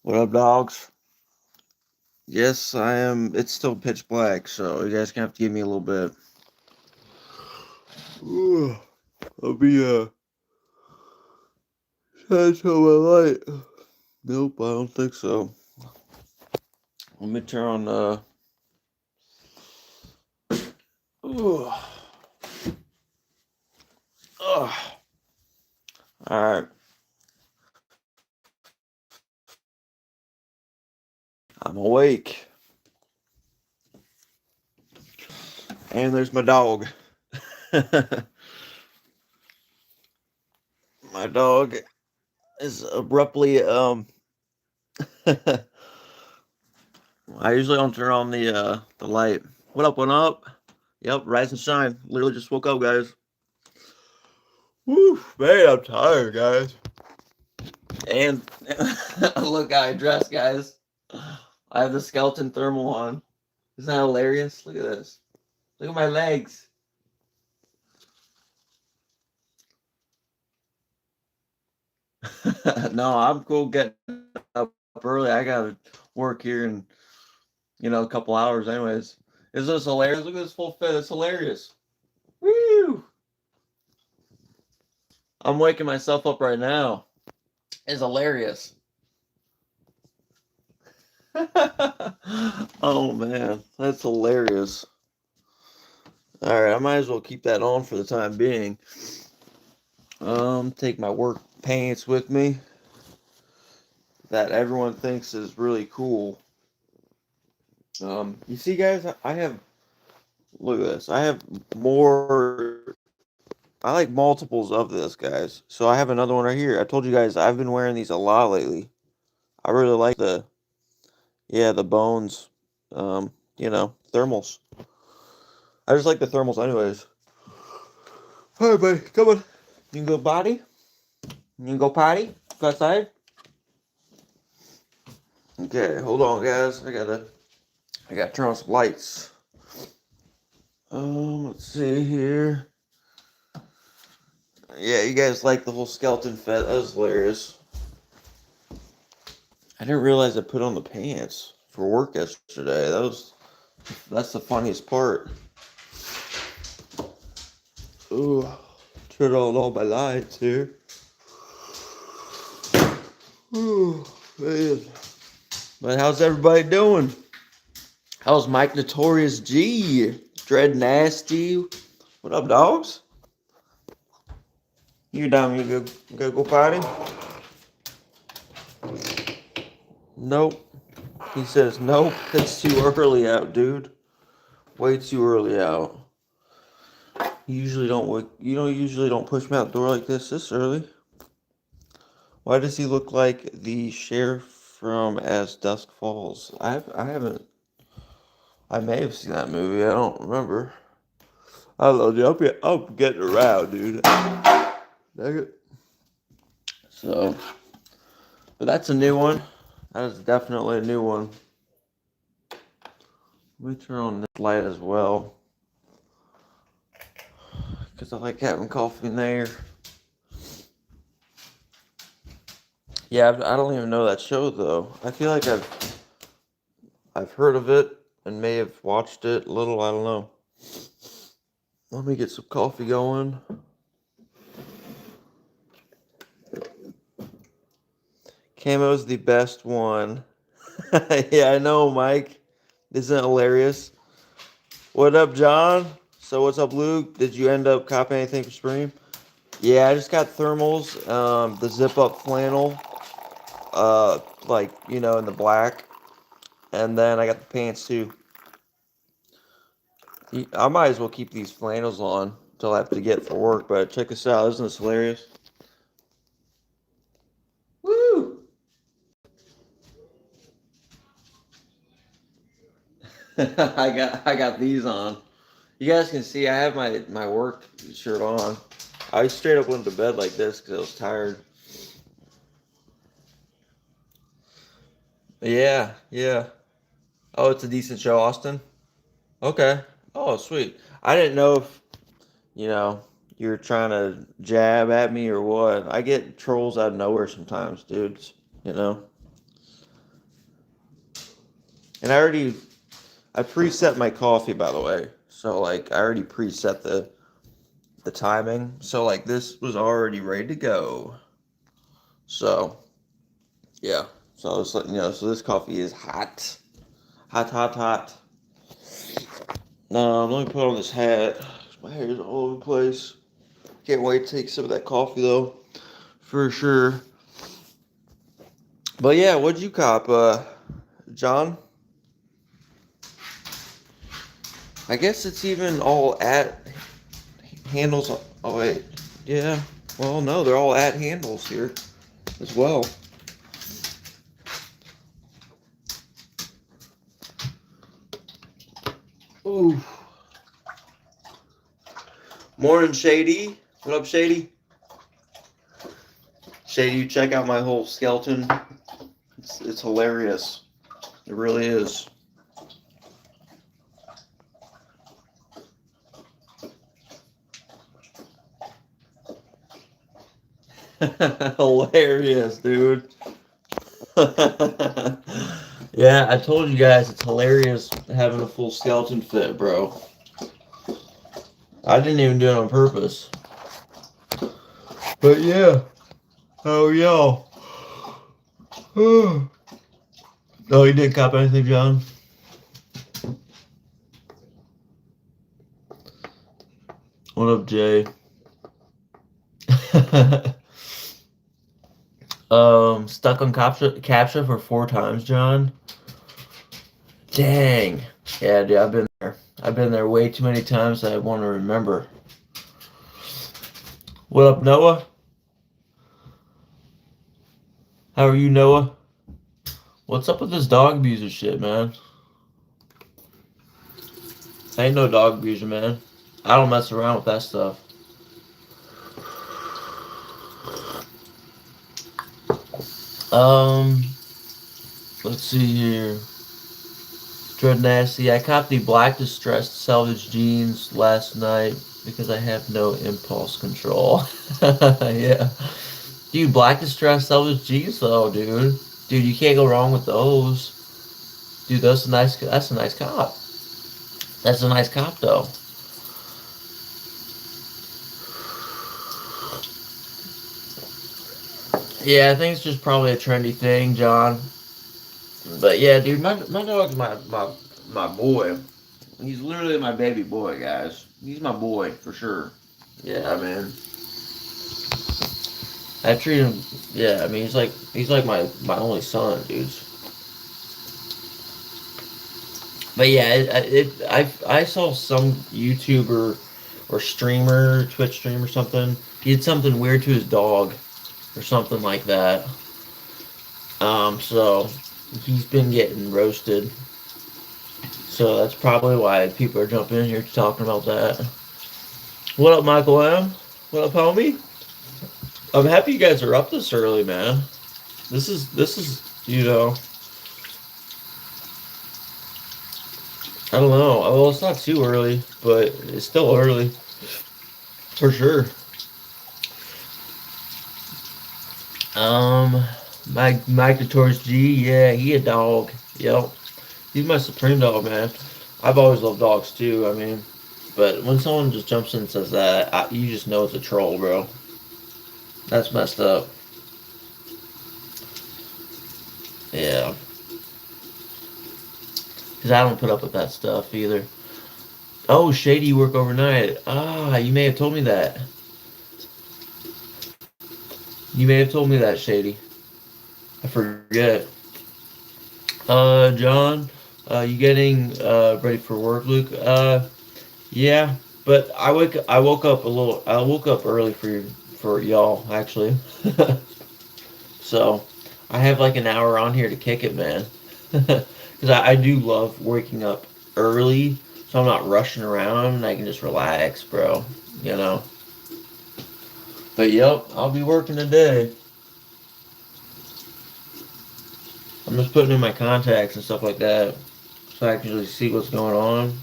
What up, dogs? Yes, I am. It's still pitch black, so you guys gonna have to give me a little bit. Ooh, I'll be trying to tell my light. Nope, I don't think so. Let me turn on. Ooh, ugh. All right, I'm awake, and there's my dog. My dog is abruptly. I usually don't turn on the light. What up? What up? Yep, rise and shine. Literally just woke up, guys. Woo, man, I'm tired, guys. And look how I dress, guys. I have the skeleton thermal on. Isn't that hilarious? Look at this. Look at my legs. No, I'm cool getting up early. I gotta work here in a couple hours, anyways. Is this hilarious? Look at this full fit. It's hilarious. Woo! I'm waking myself up right now. It's hilarious. Oh man, that's hilarious. All right, I might as well keep that on for the time being. Take my work pants with me that everyone thinks is really cool. You see, guys, I have look at this. I have more. I like multiples of this, guys. So I have another one right here. I told you guys I've been wearing these a lot lately. I really like the bones. Thermals. I just like the thermals, anyways. All right, buddy, come on. You can go potty. You can go potty. Go outside. Okay, hold on, guys. I gotta turn on some lights. Let's see here. Yeah, you guys like the whole skeleton fit. That was hilarious. I didn't realize I put on the pants for work yesterday. That's the funniest part. Ooh, turn on all my lights here. Ooh, man. But how's everybody doing? How's Mike Notorious G? Dread Nasty? What up, dogs? You down? You go potty? Nope. He says nope. It's too early out, dude. Way too early out. You don't push me out the door like this early. Why does he look like the sheriff from As Dusk Falls? I haven't. I may have seen that movie. I don't remember. I don't know, dude. I'm getting around, dude. Dang it. So, but that's a new one. That is definitely a new one. Let me turn on this light as well, because I like having coffee in there. Yeah, I don't even know that show though. I feel like I've heard of it and may have watched it a little. I don't know. Let me get some coffee going. Camo's the best one. Yeah, I know, Mike. Isn't it hilarious? What up, John? So what's up, Luke? Did you end up copying anything for Spring? Yeah, I just got thermals, the zip up flannel, in the black, and then I got the pants too. I might as well keep these flannels on until I have to get for work. But check this out, isn't this hilarious? Woo! I got these on. You guys can see I have my work shirt on. I straight up went to bed like this because I was tired. Yeah, yeah. Oh, it's a decent show, Austin. Okay. Oh, sweet. I didn't know if you know you're trying to jab at me or what. I get trolls out of nowhere sometimes, dudes. You know. And I preset my coffee, by the way. So like I already preset the timing. So like this was already ready to go. So yeah. So I was letting you know. So this coffee is hot, hot, hot, hot. Let me put on this hat. My hair is all over the place. Can't wait to take some of that coffee though, for sure. But yeah, what'd you cop, John? I guess it's even all at handles. Oh wait, yeah. Well, no, they're all at handles here as well. Ooh. Morning, Shady. What up, Shady? Shady, you check out my whole skeleton. It's hilarious. It really is. Hilarious, dude. Yeah, I told you guys it's hilarious having a full skeleton fit, bro. I didn't even do it on purpose. But yeah. Oh, yo. Oh, you didn't cop anything, John? What up, Jay? Stuck on captcha for 4 times, John. Dang. Yeah, dude, I've been there. I've been there way too many times I want to remember. What up, Noah? How are you, Noah? What's up with this dog abuser shit, man? I ain't no dog abuser, man. I don't mess around with that stuff. Let's see here. Dread Nasty. I copped the black distressed salvage jeans last night because I have no impulse control. Yeah. Dude, black distressed salvage jeans though, dude. Dude, you can't go wrong with those. Dude, that's a nice cop. That's a nice cop though. Yeah, I think it's just probably a trendy thing, John. But yeah, dude, my dog's my boy. He's literally my baby boy, guys. He's my boy for sure. Yeah, man. I treat him. Yeah, I mean, he's like my only son, dudes. But yeah, I saw some YouTuber or streamer, Twitch stream or something. He did something weird to his dog or something like that. So he's been getting roasted. So that's probably why people are jumping in here talking about that. What up, Michael M? What up, homie? I'm happy you guys are up this early, man. This is you know. I don't know. Well, it's not too early, but it's still early for sure. Mike Torch G, yeah, he a dog. Yep, he's my supreme dog, man. I've always loved dogs too. I mean, but when someone just jumps in and says that, you just know it's a troll, bro. That's messed up. Yeah, because I don't put up with that stuff either. Oh, Shady, you work overnight. Ah, you may have told me that. You may have told me that, Shady. I forget. John, you getting ready for work, Luke? Yeah, but I woke up a little. I woke up early for y'all actually. So I have like an hour on here to kick it, man. Because I do love waking up early, so I'm not rushing around and I can just relax, bro. You know. But yep, I'll be working today. I'm just putting in my contacts and stuff like that, so I can really see what's going on.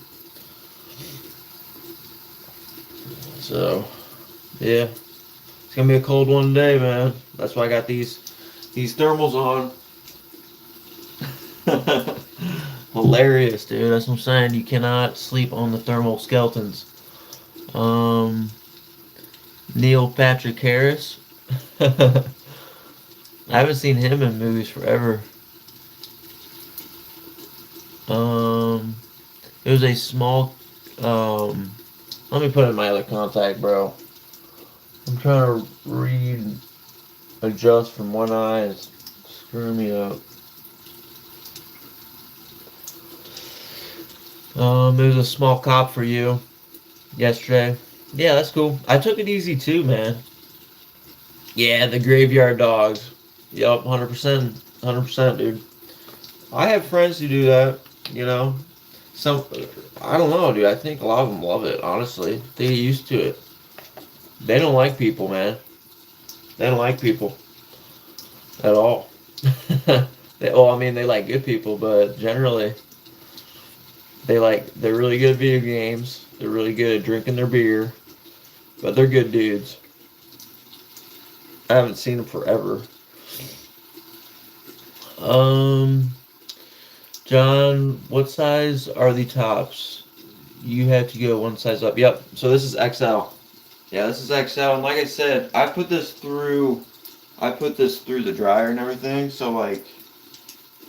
So, yeah, it's gonna be a cold one today, man. That's why I got these thermals on. Hilarious, dude. That's what I'm saying. You cannot sleep on the thermal skeletons. Um, Neil Patrick Harris. I haven't seen him in movies forever. Um, it was a small. Um, Let me put in my other contact, bro. I'm trying to read, adjust from one eye. It's screwing me up. It was a small cop for you yesterday. Yeah, that's cool. I took it easy too, man. Yeah, the graveyard dogs. Yup, 100%. 100%, dude. I have friends who do that, you know. Some, I don't know, dude. I think a lot of them love it, honestly. They get used to it. They don't like people, man. They don't like people at all. Well, I mean, they like good people, but generally, they're really good at video games. They're really good at drinking their beer, but they're good dudes. I haven't seen them forever. Um, John, what size are the tops? You had to go one size up. Yep. So this is XL. Yeah, this is XL, and like I said, I put this through the dryer and everything. So like,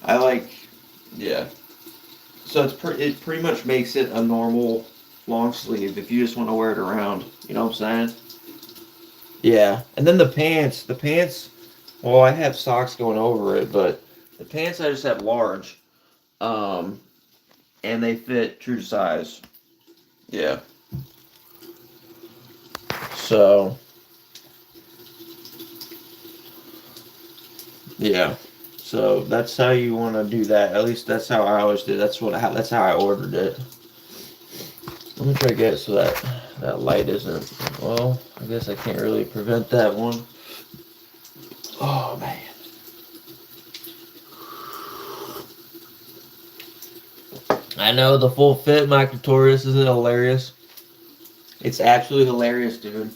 I like, yeah. So it pretty much makes it a normal long sleeve if you just want to wear it around. You know what I'm saying? Yeah. And then the pants. Well, I have socks going over it, but the pants I just have large. Um, and they fit true to size. Yeah. So yeah. So that's how you want to do that. At least that's how I always did. That's how I ordered it. Let me try to get it so that that light isn't. Well, I guess I can't really prevent that one. Oh man. I know the full fit Mike Notorious isn't hilarious. It's absolutely hilarious, dude.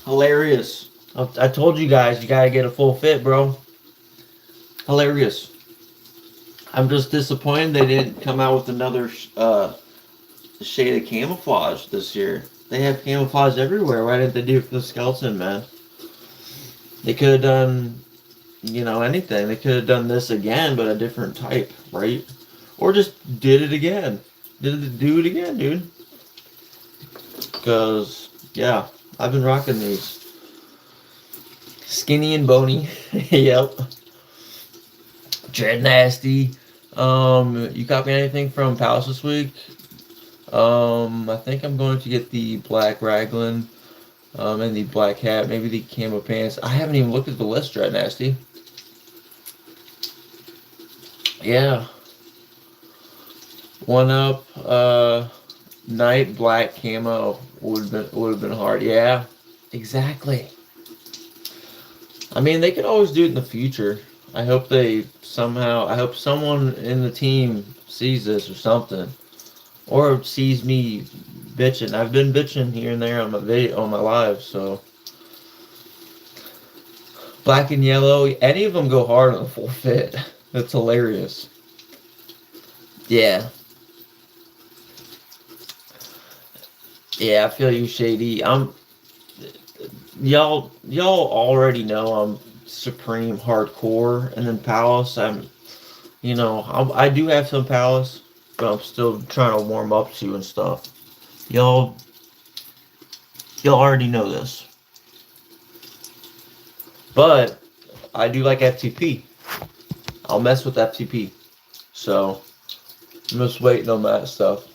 Hilarious. I told you guys you gotta get a full fit, bro. Hilarious. I'm just disappointed they didn't come out with another shade of camouflage this year. They have camouflage everywhere. Why didn't they do it for the skeleton, man? They could have done, anything. They could have done this again, but a different type, right? Or just did it again. Do it again, dude. Because, yeah, I've been rocking these. Skinny and bony. Yep. Dread Nasty. You copy anything from Palace this week? I think I'm going to get the black raglan, and the black hat, maybe the camo pants. I haven't even looked at the list, Dread Nasty. Yeah. One up, night black camo would have been hard. Yeah. Exactly. I mean, they could always do it in the future. I hope someone in the team sees this or something. Or sees me bitching. I've been bitching here and there on my video, on my live, so. Black and yellow, any of them go hard on the full fit. That's hilarious. Yeah. Yeah, I feel you, Shady. Y'all already know I'm supreme hardcore, and then Palace, I do have some Palace, but I'm still trying to warm up to and stuff. Y'all, y'all already know this, but I do like FTP. I'll mess with FTP, so I'm just waiting on that stuff.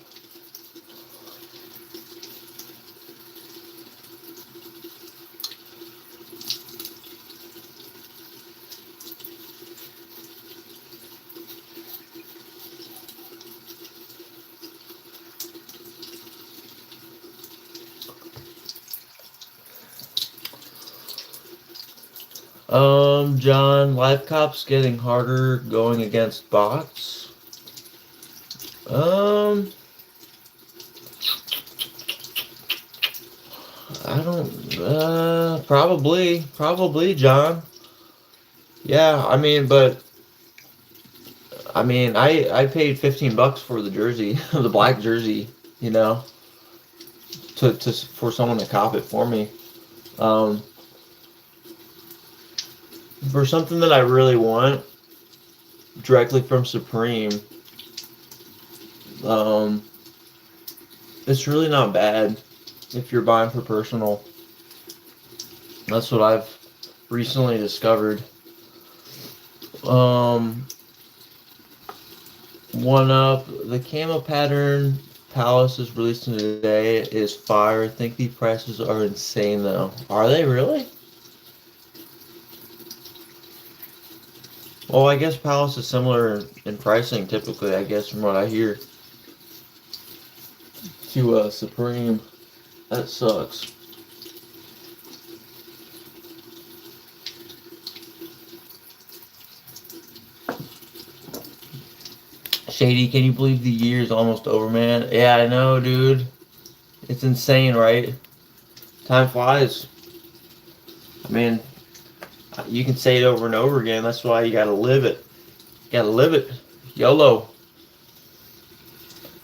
John, live cops getting harder going against bots. Um, I don't. Probably, John. Yeah, I mean, but I mean, I paid $15 for the jersey, the black jersey, you know, to for someone to cop it for me. Um, for something that I really want directly from Supreme, um, it's really not bad if you're buying for personal. That's what I've recently discovered. Um, One up, the camo pattern Palace is releasing today is fire. I think the prices are insane though. Are they really? Well, I guess Palace is similar in pricing typically, I guess from what I hear, to Supreme. That sucks. Shady, can you believe the year is almost over, man? Yeah, I know, dude. It's insane, right? Time flies. I mean, you can say it over and over again. That's why you gotta live it. You gotta live it. YOLO.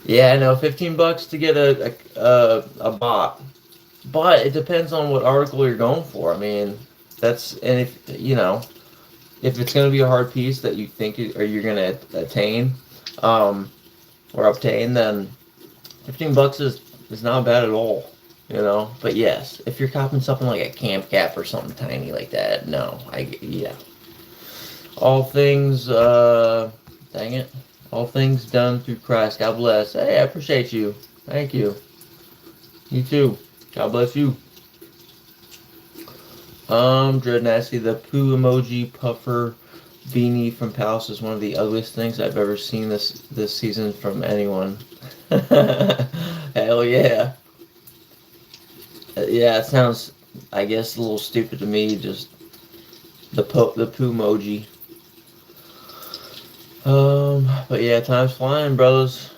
Yeah, I know. $15 to get a bot, but it depends on what article you're going for. I mean, that's and if it's gonna be a hard piece that you think or you're gonna attain, um, or obtain, then $15 is not bad at all. But yes, if you're copping something like a camp cap or something tiny like that, no, yeah. All things, dang it. All things done through Christ. God bless. Hey, I appreciate you. Thank you. You too. God bless you. Dread Nasty, the poo emoji puffer beanie from Palace is one of the ugliest things I've ever seen this season from anyone. Hell yeah. Yeah, it sounds, I guess, a little stupid to me. Just the poo emoji. But yeah, time's flying, brothers.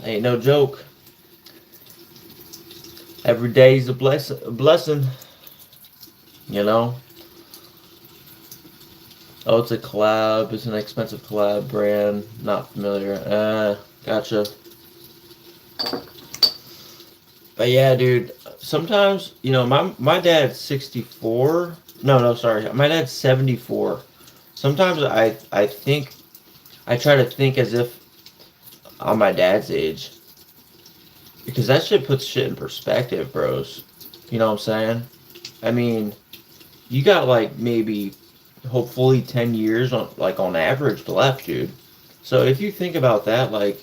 Ain't no joke. Every day's a blessing. You know. Oh, it's a collab. It's an expensive collab brand. Not familiar. Gotcha. But yeah, dude. Sometimes, my dad's 64. No, sorry. My dad's 74. Sometimes I think I try to think as if I'm my dad's age. Because that shit puts shit in perspective, bros. You know what I'm saying? I mean, you got like maybe hopefully 10 years on average left, dude. So if you think about that, like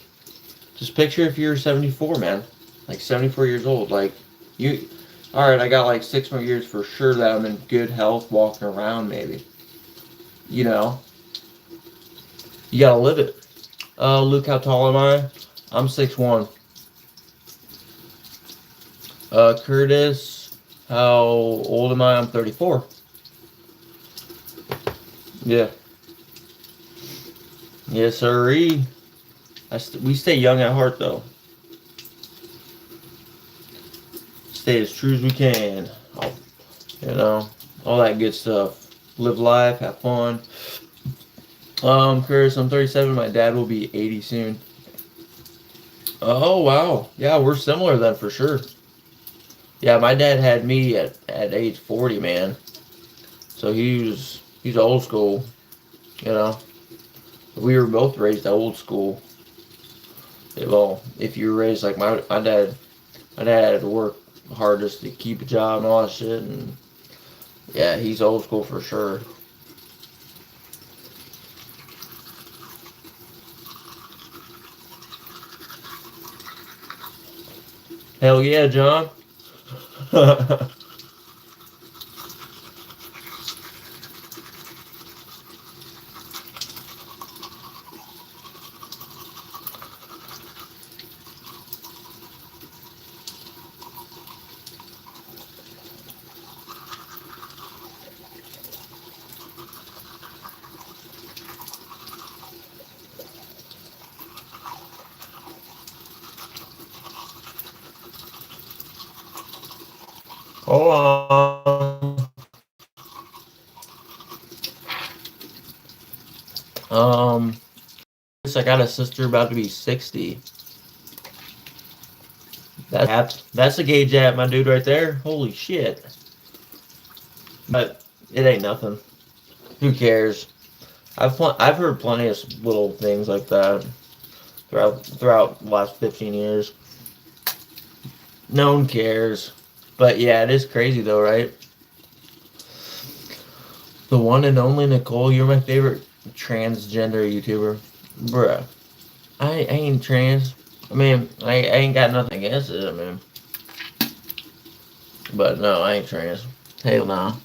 just picture if you're 74, man. Like 74 years old, like you all right, I got like 6 more years for sure that I'm in good health walking around maybe. You know, you got to live it. Luke, how tall am I? I'm 6'1". Curtis, how old am I? I'm 34. Yeah. Yes, sirree. We stay young at heart, though. Stay as true as we can. All that good stuff. Live life, have fun. Chris, I'm 37. My dad will be 80 soon. Oh, wow. Yeah, we're similar then for sure. Yeah, my dad had me at age 40, man. So he's old school, you know. We were both raised old school. Well, if you were raised like my dad had to work hard just to keep a job and all that shit, and yeah, he's old school for sure. Hell yeah, John. Hold on. I got a sister about to be 60. That's a gay jab, my dude, right there. Holy shit. But it ain't nothing. Who cares? I've heard plenty of little things like that throughout the last 15 years. No one cares. But yeah, it is crazy though, right? The one and only Nicole, you're my favorite transgender YouTuber. Bruh. I ain't trans. I mean, I ain't got nothing against it, I mean. But no, I ain't trans. Hell no.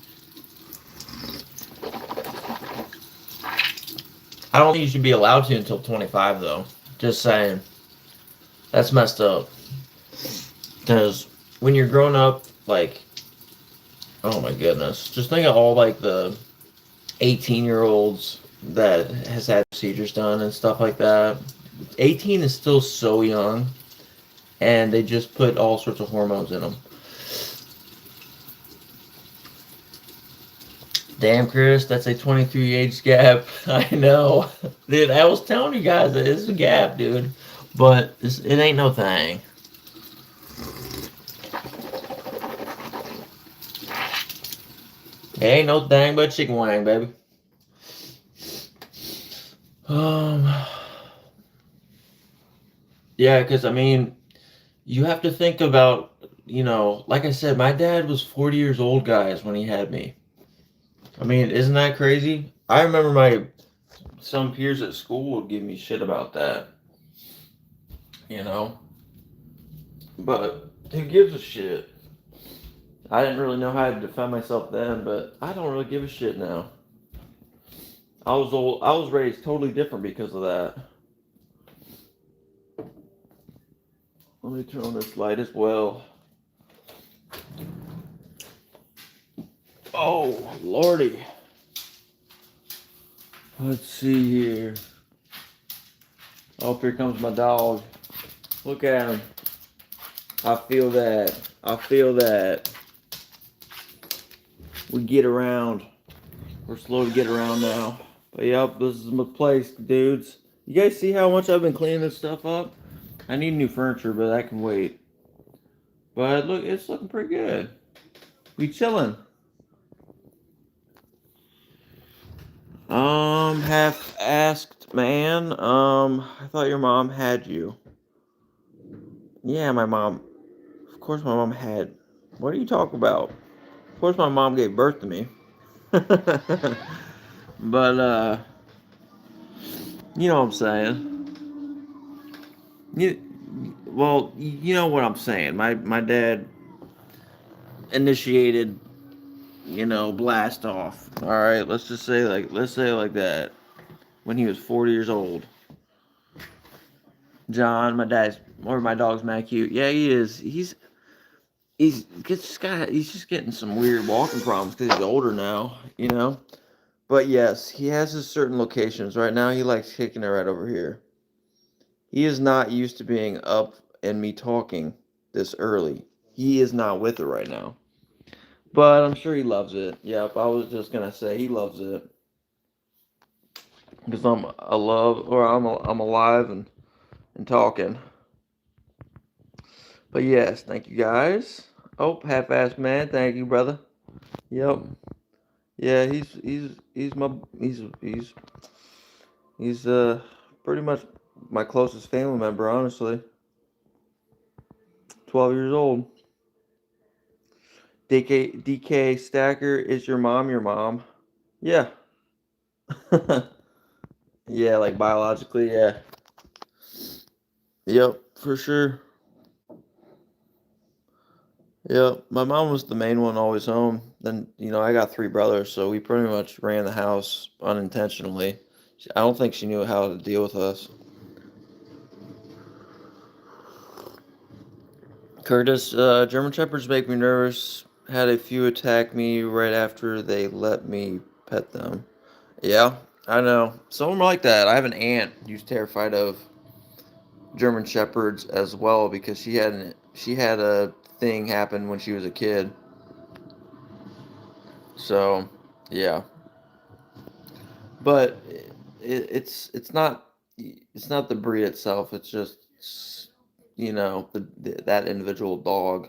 I don't think you should be allowed to until 25, though. Just saying. That's messed up. Because when you're growing up, like, oh my goodness. Just think of all, like, the 18-year-olds that has had procedures done and stuff like that. 18 is still so young, and they just put all sorts of hormones in them. Damn, Chris, that's a 23 age gap. I know. Dude, I was telling you guys that it's a gap, dude. But it ain't no thing. It ain't no thing but chicken wing, baby. Yeah, because, I mean, you have to think about, like I said, my dad was 40 years old, guys, when he had me. I mean, isn't that crazy? I remember some peers at school would give me shit about that. But who gives a shit? I didn't really know how to defend myself then, but I don't really give a shit now. I was raised totally different because of that. Let me turn on this light as well. Oh, lordy. Let's see here. Oh, here comes my dog. Look at him. I feel that. I feel that. We get around. We're slow to get around now. But yep, this is my place, dudes. You guys see how much I've been cleaning this stuff up? I need new furniture, but that can wait. But look, it's looking pretty good. We chilling. Half asked man. I thought your mom had you. Yeah, my mom. Of course, my mom had. What are you talking about? Of course, my mom gave birth to me. But you know what I'm saying. You know what I'm saying. My dad initiated, blast off. All right, let's say it like that. When he was 40 years old. John, my dog's mad cute. Yeah, he is. He's just getting some weird walking problems because he's older now. But yes, he has his certain locations. Right now, he likes kicking it right over here. He is not used to being up and me talking this early. He is not with it right now. But I'm sure he loves it. Yep, I was just gonna say he loves it because I'm alive and talking. But yes, thank you guys. Oh, half-assed man, thank you, brother. Yep. Yeah, he's pretty much my closest family member, honestly. 12 years old. DK Stacker, is your mom your mom? Yeah. Yeah, like biologically, yeah. Yep, for sure. Yep, my mom was the main one always home. Then, I got three brothers, so we pretty much ran the house unintentionally. I don't think she knew how to deal with us. Curtis, German Shepherds make me nervous. Had a few attack me right after they let me pet them. Yeah, I know. Some of them are like that. I have an aunt who's terrified of German Shepherds as well because she had a thing happen when she was a kid. So, yeah. But it's not the breed itself. It's just that individual dog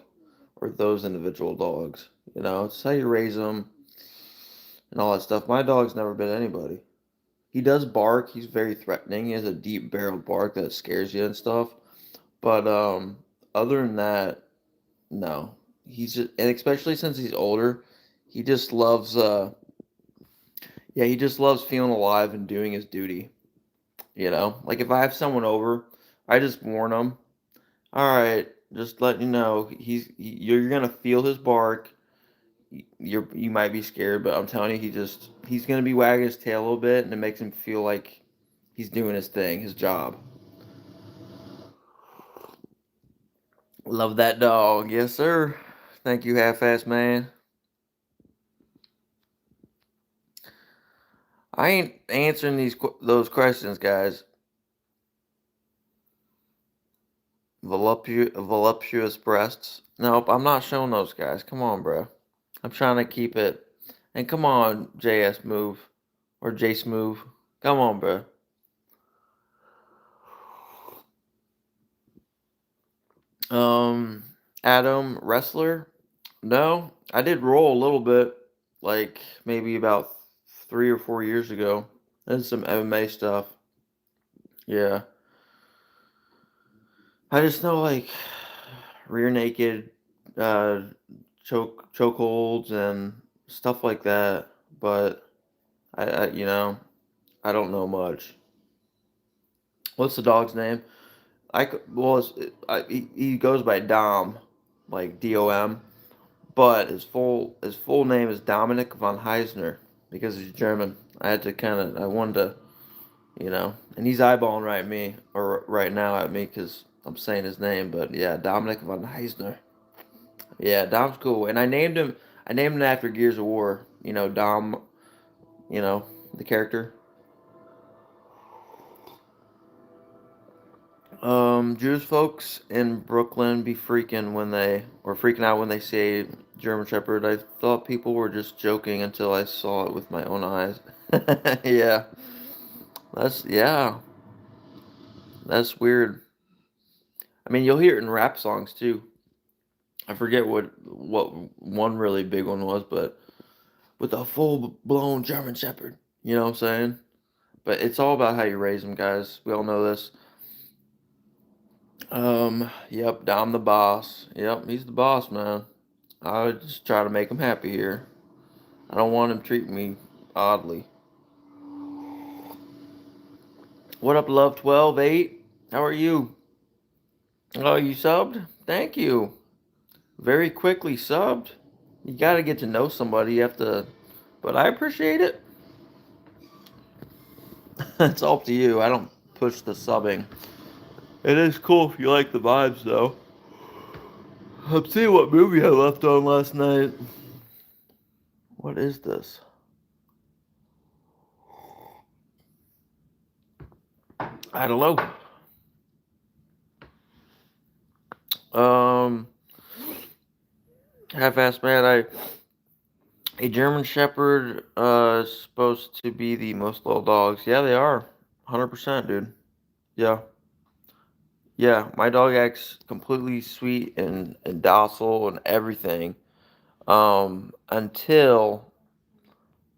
or those individual dogs. It's how you raise them and all that stuff. My dog's never bit anybody. He does bark. He's very threatening. He has a deep barreled bark that scares you and stuff. But other than that, no. And especially since he's older, he just loves he just loves feeling alive and doing his duty. Like if I have someone over, I just warn them. All right, just letting you know, you're gonna feel his bark. You might be scared, but I'm telling you, he's gonna be wagging his tail a little bit, and it makes him feel like he's doing his thing, his job. Love that dog, yes sir. Thank you, half-ass man. I ain't answering those questions, guys. Voluptuous breasts. Nope, I'm not showing those guys. Come on, bro. I'm trying to keep it. And come on, JS Move. Or Jace Move. Come on, bro. Adam Wrestler? No, I did roll a little bit. Like, maybe about 3 or 4 years ago. Did some MMA stuff. Yeah. I just know, like, rear naked, uh, chokeholds and stuff like that. But I don't know much. What's the dog's name? Well, he goes by Dom, like DOM, but his full name is Dominic von Heisner because he's German. I wanted to, and he's eyeballing right now at me because I'm saying his name, but yeah, Dominic von Heisner. Yeah, Dom's cool, and I named him. I named him after Gears of War. Dom. You know the character. Jewish folks in Brooklyn be freaking out when they say German Shepherd. I thought people were just joking until I saw it with my own eyes. Yeah, yeah, that's weird. I mean, you'll hear it in rap songs too. I forget what one really big one was, but with a full blown German Shepherd. You know what I'm saying? But it's all about how you raise them, guys. We all know this. Yep, Dom the boss. Yep, he's the boss, man. I just try to make him happy here. I don't want him treating me oddly. What up, Love 12-8? How are you? Oh, you subbed? Thank you. Very quickly subbed. You gotta get to know somebody. You have to. But I appreciate it. It's all up to you. I don't push the subbing. It is cool if you like the vibes, though. I'm seeing what movie I left on last night. What is this? I don't know. Um, Half-assed man. A German Shepherd is supposed to be the most loyal dogs. Yeah, they are. 100%, dude. Yeah. Yeah, my dog acts completely sweet and docile and everything. Until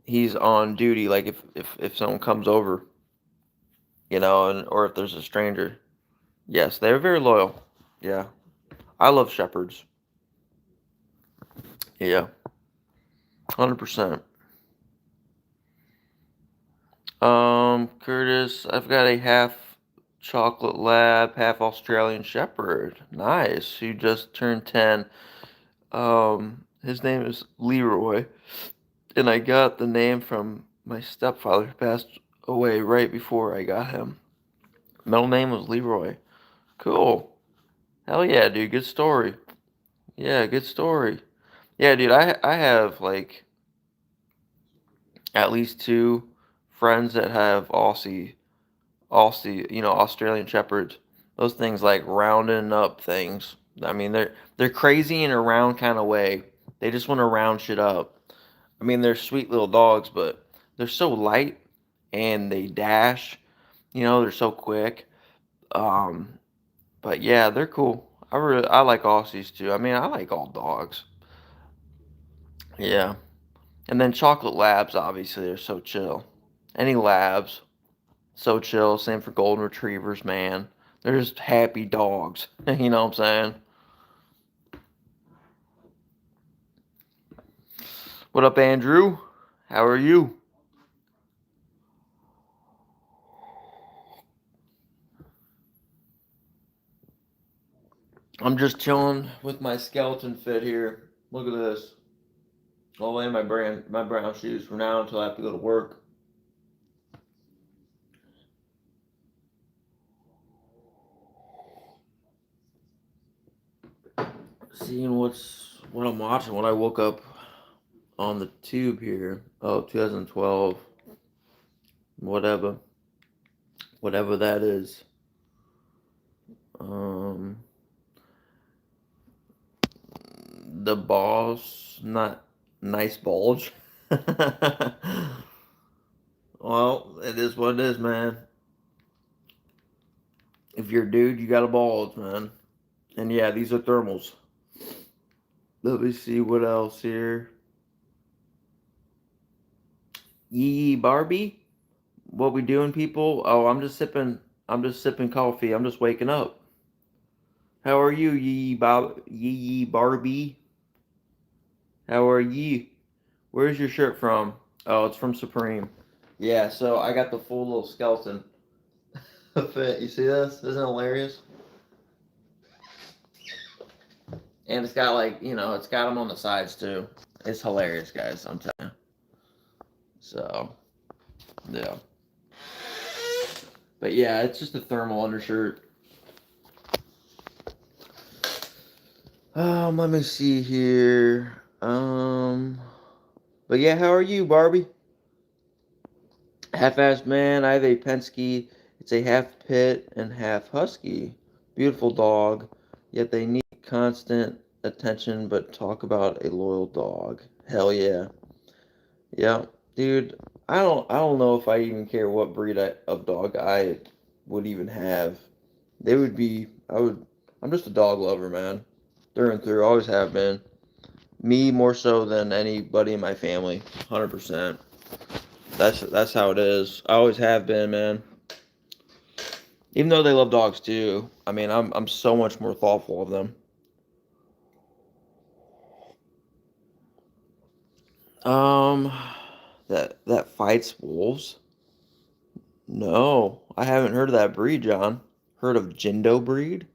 he's on duty, like if someone comes over, or if there's a stranger. Yes, they're very loyal. Yeah. I love shepherds. Yeah. 100%. Curtis, I've got a half chocolate lab, half Australian shepherd. Nice. Who just turned 10. His name is Leroy. And I got the name from my stepfather who passed away right before I got him. Middle name was Leroy. Cool. Hell yeah, dude. Good story. Yeah, good story. Yeah, dude, I have like at least two friends that have Aussie, Australian Shepherds. Those things like rounding up things. I mean, they're crazy in a round kind of way. They just want to round shit up. I mean, they're sweet little dogs, but they're so light and they dash. You know, they're so quick. But yeah, they're cool. I like Aussies too. I mean, I like all dogs. Yeah. And then chocolate labs, obviously, they're so chill. Any labs, so chill. Same for golden retrievers, man. They're just happy dogs. You know what I'm saying? What up, Andrew? How are you? I'm just chilling with my skeleton fit here. Look at this. All the way in my brown shoes from now until I have to go to work. Seeing what I'm watching. What I woke up on the tube here. Oh, 2012. Whatever. Whatever that is. Um, the boss, not nice bulge. Well, it is what it is, man. If you're a dude, you got a bulge, man. And yeah, these are thermals. Let me see what else here. Yee Barbie, what we doing, people? Oh, I'm just sipping. I'm just sipping coffee. I'm just waking up. How are you, Yee Barbie? How are you? Where's your shirt from? Oh, it's from Supreme. Yeah, so I got the full little skeleton fit. You see this? Isn't it hilarious? And it's got like, it's got them on the sides too. It's hilarious, guys. I'm telling you. So, yeah. But yeah, it's just a thermal undershirt. Let me see here. But yeah, how are you, Barbie? Half-assed man. I have a Penske. It's a half pit and half husky. Beautiful dog. Yet they need constant attention. But talk about a loyal dog. Hell yeah. Yeah, dude. I don't know if I even care what of dog I would even have. They would be. I would. I'm just a dog lover, man. Through and through. Always have been. Me more so than anybody in my family. 100%. That's how it is. I always have been, man. Even though they love dogs too. I mean, I'm so much more thoughtful of them. Um, that fights wolves? No, I haven't heard of that breed, John. Heard of Jindo breed?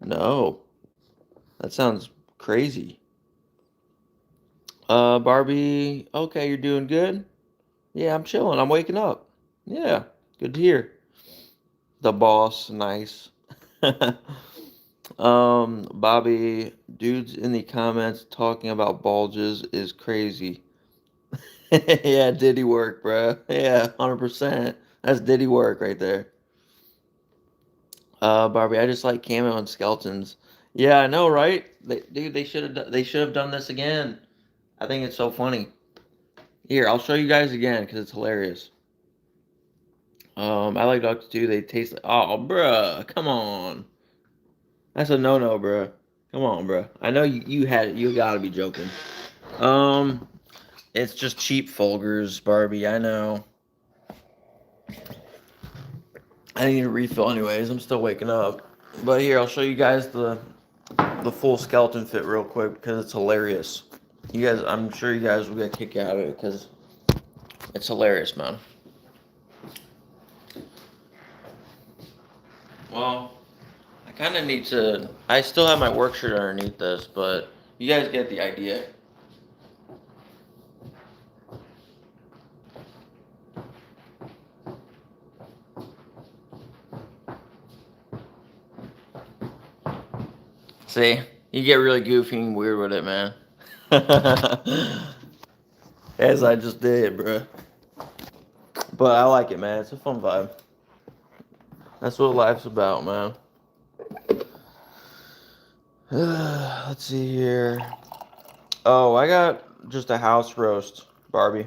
No, that sounds crazy. Barbie. Okay, you're doing good. Yeah, I'm chilling. I'm waking up. Yeah, good to hear. The boss, nice. Bobby, dudes in the comments talking about bulges is crazy. Yeah, Diddy work, bro. Yeah, 100%. That's Diddy work right there. Barbie, I just like camo and skeletons. Yeah, I know, right? Dude, they should have done this again. I think it's so funny. Here, I'll show you guys again because it's hilarious. I like dogs too. They taste like, oh, bruh, come on. That's a no-no, bruh. Come on, bruh. I know you gotta be joking. Um, it's just cheap Folgers, Barbie. I know. I need a refill anyways. I'm still waking up. But here, I'll show you guys the full skeleton fit real quick because it's hilarious. I'm sure you guys will get a kick out of it because it's hilarious, man. Well, I kind of need to. I still have my work shirt underneath this, but you guys get the idea. See, you get really goofy and weird with it, man. As I just did, bro. But I like it, man. It's a fun vibe. That's what life's about, man. Let's see here. Oh, I got just a house roast, Barbie.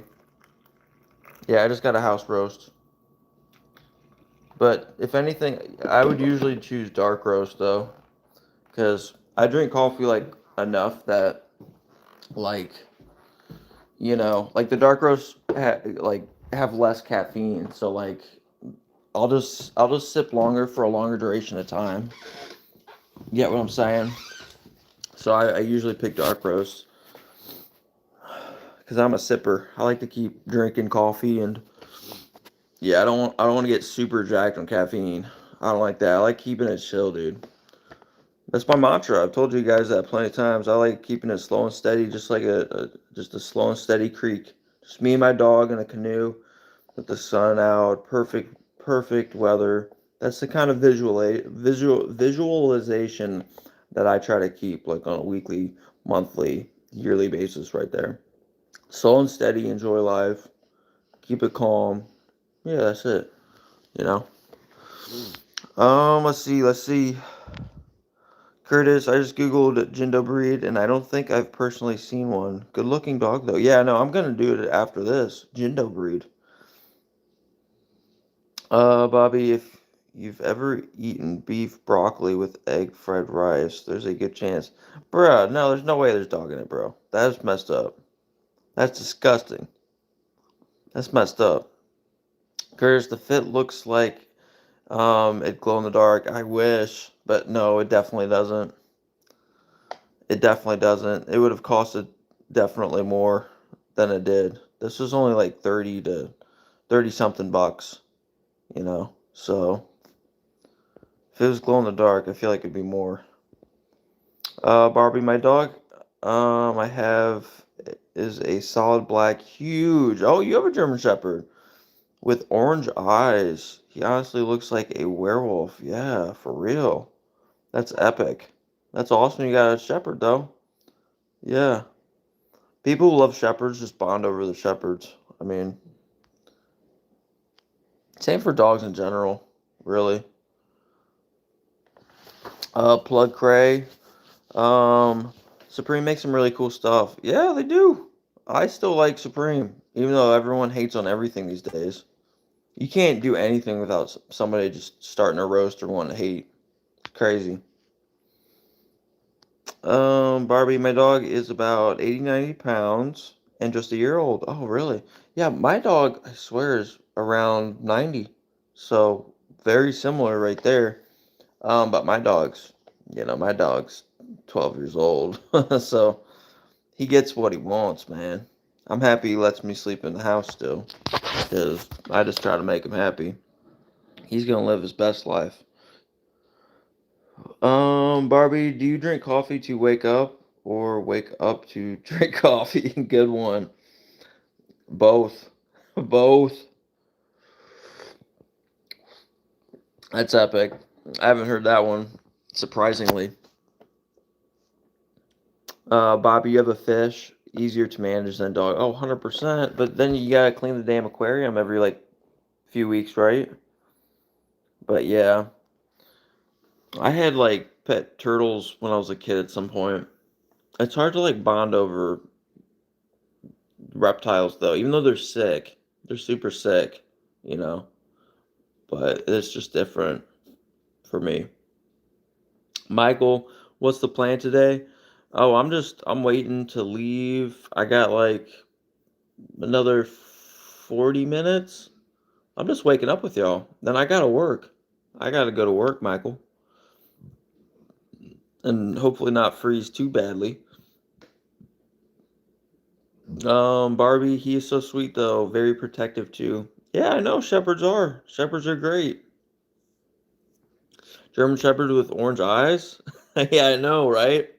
Yeah, I just got a house roast. But if anything, I would usually choose dark roast though, because I drink coffee like enough that like like the dark roast like have less caffeine, so like I'll just sip longer for a longer duration of time. You get what I'm saying? So I usually pick dark roast because I'm a sipper. I like to keep drinking coffee, and yeah, I don't want to get super jacked on caffeine. I don't like that. I like keeping it chill, dude. That's my mantra. I've told you guys that plenty of times. I like keeping it slow and steady, just like just a slow and steady creek. Just me and my dog in a canoe with the sun out, perfect weather. That's the kind of visualization that I try to keep like on a weekly, monthly, yearly basis right there. Slow and steady, enjoy life, keep it calm. Yeah, that's it. You know. Let's see. Curtis, I just googled Jindo breed and I don't think I've personally seen one. Good looking dog though. Yeah, no, I'm gonna do it after this. Jindo breed. Bobby, if you've ever eaten beef broccoli with egg fried rice, there's a good chance. Bruh, no, there's no way there's dog in it, bro. That's messed up. That's disgusting. That's messed up. Curtis, the fit looks like it glow in the dark. I wish, but no, it definitely doesn't. It definitely doesn't. It would have costed definitely more than it did. This was only like 30 something bucks, you know. So if it was glow in the dark, I feel like it'd be more. Barbie, my dog, I have is a solid black, huge. Oh, you have a German Shepherd with orange eyes. He honestly looks like a werewolf. Yeah, for real. That's epic. That's awesome. You got a Shepherd though. Yeah. People who love Shepherds just bond over the Shepherds. I mean, same for dogs in general, really. Plug Cray. Um, Supreme makes some really cool stuff. Yeah, they do. I still like Supreme, even though everyone hates on everything these days. You can't do anything without somebody just starting a roast or wanting to hate. It's crazy. Barbie, my dog is about 80, 90 pounds and just a year old. Oh, really? Yeah, my dog, I swear, is around 90. So, very similar right there. But my dog's 12 years old. So, he gets what he wants, man. I'm happy he lets me sleep in the house still, because I just try to make him happy. He's gonna live his best life. Barbie, do you drink coffee to wake up or wake up to drink coffee? Good one. Both. Both. That's epic. I haven't heard that one, surprisingly. Bobby, you have a fish. Easier to manage than a dog. Oh, 100%. But then you gotta clean the damn aquarium every like few weeks, right? But yeah, I had like pet turtles when I was a kid at some point. It's hard to like bond over reptiles though, even though they're sick. They're super sick, you know. But it's just different for me. Michael, what's the plan today? Oh, I'm waiting to leave. I got like another 40 minutes. I'm just waking up with y'all. Then I gotta work. I gotta go to work, Michael. And hopefully not freeze too badly. Barbie, he is so sweet though, very protective too. Yeah, I know shepherds are. Shepherds are great. German Shepherd with orange eyes? Yeah, I know, right?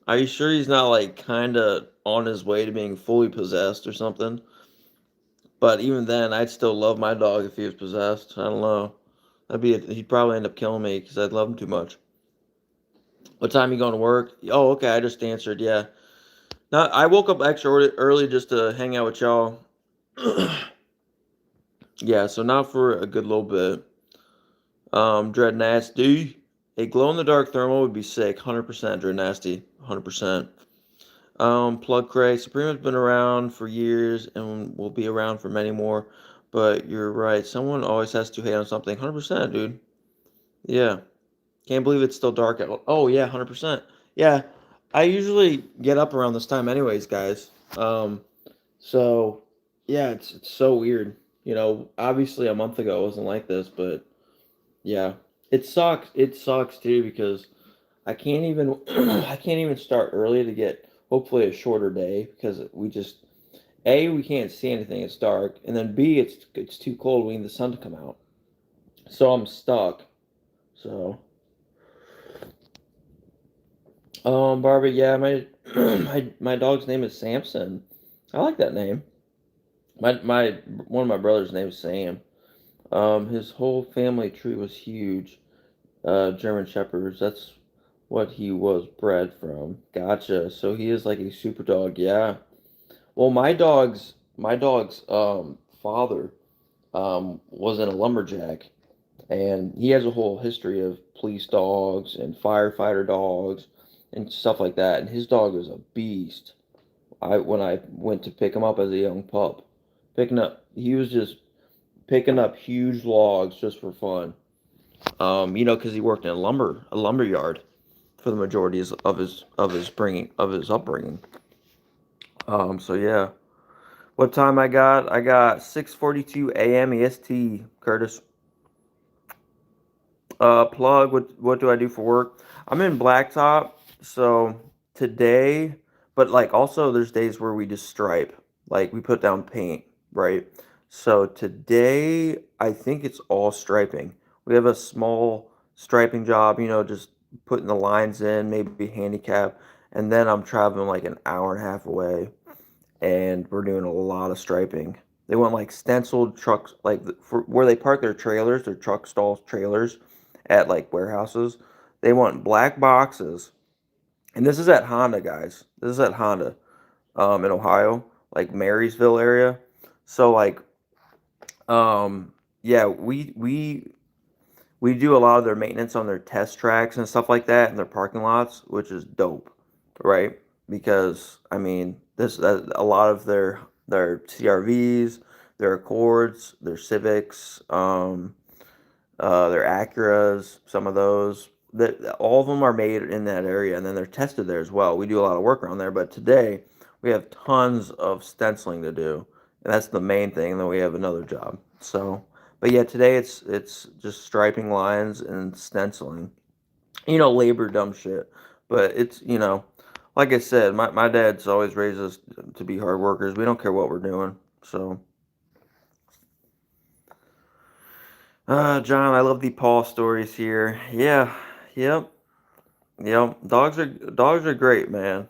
Are you sure he's not like kind of on his way to being fully possessed or something? But even then, I'd still love my dog if he was possessed. I don't know. He'd probably end up killing me because I'd love him too much. What time you going to work? Oh, okay. I just answered. Yeah. Not. I woke up extra early just to hang out with y'all. Yeah. So not for a good little bit. Dread Nasty. A glow in the dark thermal would be sick. 100% Dread Nasty. 100%. Plug Cray. Supreme has been around for years and will be around for many more. But you're right. Someone always has to hate on something. 100%, dude. Yeah. Can't believe it's still dark out. Oh yeah, 100%. Yeah. I usually get up around this time anyways, guys. So yeah, it's so weird. Obviously a month ago it wasn't like this, but yeah. It sucks. It sucks too because I can't even I can't even start early to get hopefully a shorter day because we can't see anything, it's dark, and then B it's too cold, we need the sun to come out. So I'm stuck. So Barbie, yeah, my my dog's name is Samson. I like that name. My one of my brother's name is Sam. His whole family tree was huge. German Shepherds. That's what he was bred from. Gotcha. So he is like a super dog. Yeah. Well, my dog's father wasn't a lumberjack, and he has a whole history of police dogs and firefighter dogs and stuff like that. And his dog was a beast. I When I went to pick him up as a young pup, he was just picking up huge logs just for fun. Because he worked in a lumber yard for the majority of his upbringing. So yeah. What time I got? I got 6:42 a.m. EST, Curtis. Plug. What do I do for work? I'm in Blacktop, so today, but like also there's days where we just stripe, like we put down paint, right? So today I think it's all striping. We have a small striping job, just putting the lines in, maybe handicap, and then I'm traveling like an hour and a half away and we're doing a lot of striping. They want like stenciled trucks, like for where they park their trailers, their truck stalls trailers at like warehouses. They want black boxes, and this is at Honda, guys. This is at Honda, in Ohio, like Marysville area. So like, yeah, we do a lot of their maintenance on their test tracks and stuff like that in their parking lots, which is dope, right? Because I mean, this a lot of their CRVs, their Accords, their Civics, their Acuras, some of those. That all of them are made in that area, and then they're tested there as well. We do a lot of work around there, but today we have tons of stenciling to do, and that's the main thing. And then we have another job. So, but yeah, today it's just striping lines and stenciling. Labor dumb shit, but it's like I said, my dad's always raised us to be hard workers. We don't care what we're doing. So, John, I love the Paul stories here. Yeah, yep. Yep, dogs are great, man.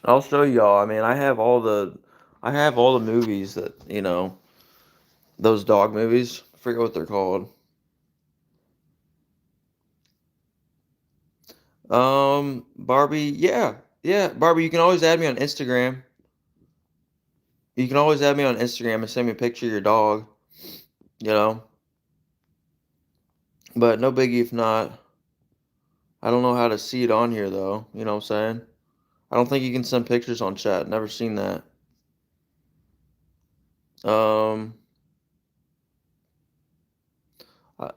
I'll show y'all. I mean, I have all the movies that those dog movies. I forget what they're called. Barbie, yeah, yeah, Barbie. You can always add me on Instagram. You can always add me on Instagram and send me a picture of your dog. You know, but no biggie if not. I don't know how to see it on here though. You know what I'm saying? I don't think you can send pictures on chat. Never seen that. Um,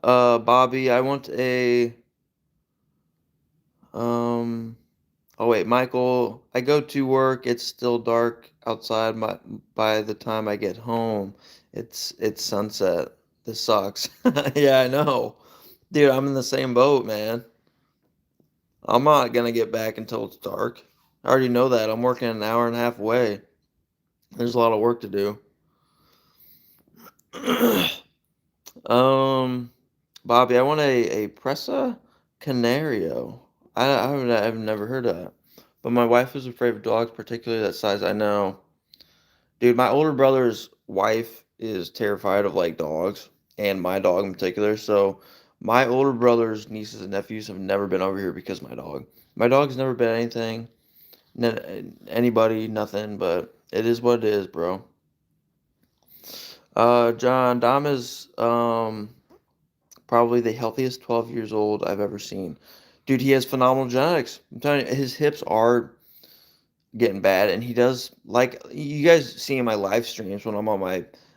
Bobby, I want a Um, oh wait, Michael, I go to work, it's still dark outside by the time I get home. It's sunset. This sucks. Yeah, I know. Dude, I'm in the same boat, man. I'm not gonna get back until it's dark. I already know that. I'm working an hour and a half away. There's a lot of work to do. Um, Bobby, I want a Presa Canario. I've never heard of that. But my wife is afraid of dogs, particularly that size. I know. Dude, my older brother's wife is terrified of like dogs and my dog in particular. So my older brother's nieces and nephews have never been over here because of my dog. My dog's never been anything, anybody, nothing, but it is what it is, bro. John, Dom is probably the healthiest 12 years old I've ever seen. Dude, he has phenomenal genetics. I'm telling you, his hips are getting bad, and he does like you guys see in my live streams when I'm on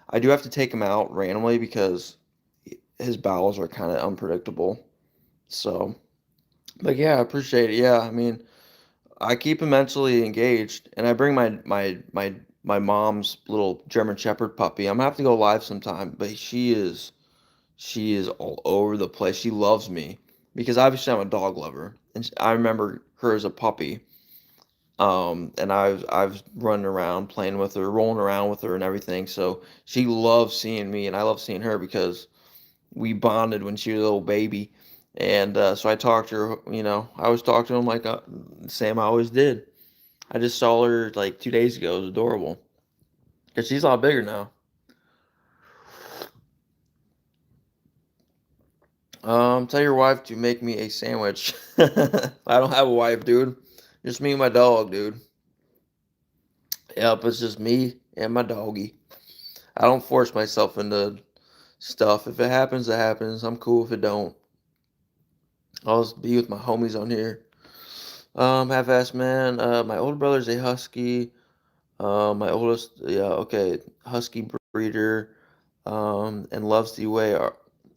I do have to take him out randomly because his bowels are kind of unpredictable. So, but yeah, I appreciate it. Yeah, I mean, I keep him mentally engaged, and I bring my mom's little German Shepherd puppy. I'm gonna have to go live sometime, but she is all over the place. She loves me because obviously I'm a dog lover, and I remember her as a puppy. And I've run around playing with her, rolling around with her, and everything. So she loves seeing me, and I love seeing her because we bonded when she was a little baby. And so I talked to her. I always talk to him like Sam I always did. I just saw her like 2 days ago. It was adorable because she's a lot bigger now. Tell your wife to make me a sandwich. I don't have a wife, dude. Just me and my dog, dude. Yep, it's just me and my doggy. I don't force myself into stuff. If it happens, it happens. I'm cool if it don't. I'll just be with my homies on here. Half-ass man. My older brother's a husky. My oldest, yeah, okay, husky breeder. And loves the way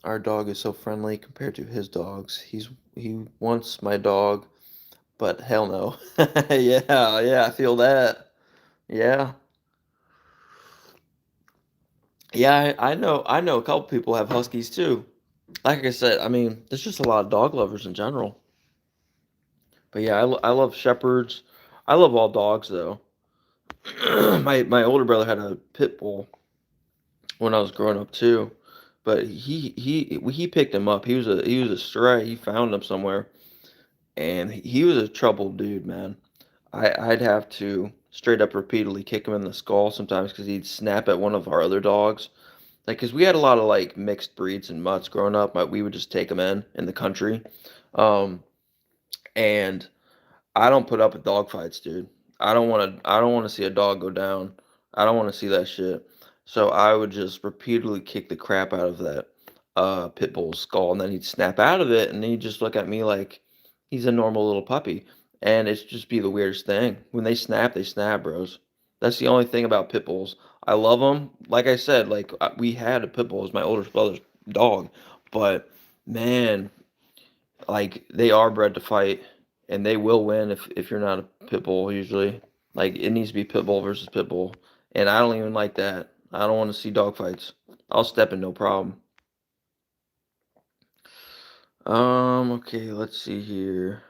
our dog is so friendly compared to his dogs. He wants my dog, but hell no. Yeah, yeah, I feel that. Yeah. Yeah, I know a couple people have huskies too. Like I said, I mean, there's just a lot of dog lovers in general. But yeah, I love shepherds. I love all dogs though. My older brother had a pit bull when I was growing up too, but he picked him up. He was a stray. He found him somewhere, and he was a troubled dude, man. I'd have to straight up repeatedly kick him in the skull sometimes because he'd snap at one of our other dogs. Like, cause we had a lot of like mixed breeds and mutts growing up. We would just take them in the country, um, and I don't put up with dog fights, dude. I don't want to see a dog go down. I don't want to see that shit. So I would just repeatedly kick the crap out of that pit bull's skull, and then he'd snap out of it, and then he'd just look at me like he's a normal little puppy, and it's just be the weirdest thing. When they snap, bros. That's the only thing about pit bulls. I love them. Like I said, like we had a pit bull as my older brother's dog, but man, like they are bred to fight, and they will win if you're not a pit bull usually. Like it needs to be pit bull versus pit bull, and I don't even like that. I don't want to see dog fights. I'll step in no problem. Okay, let's see here.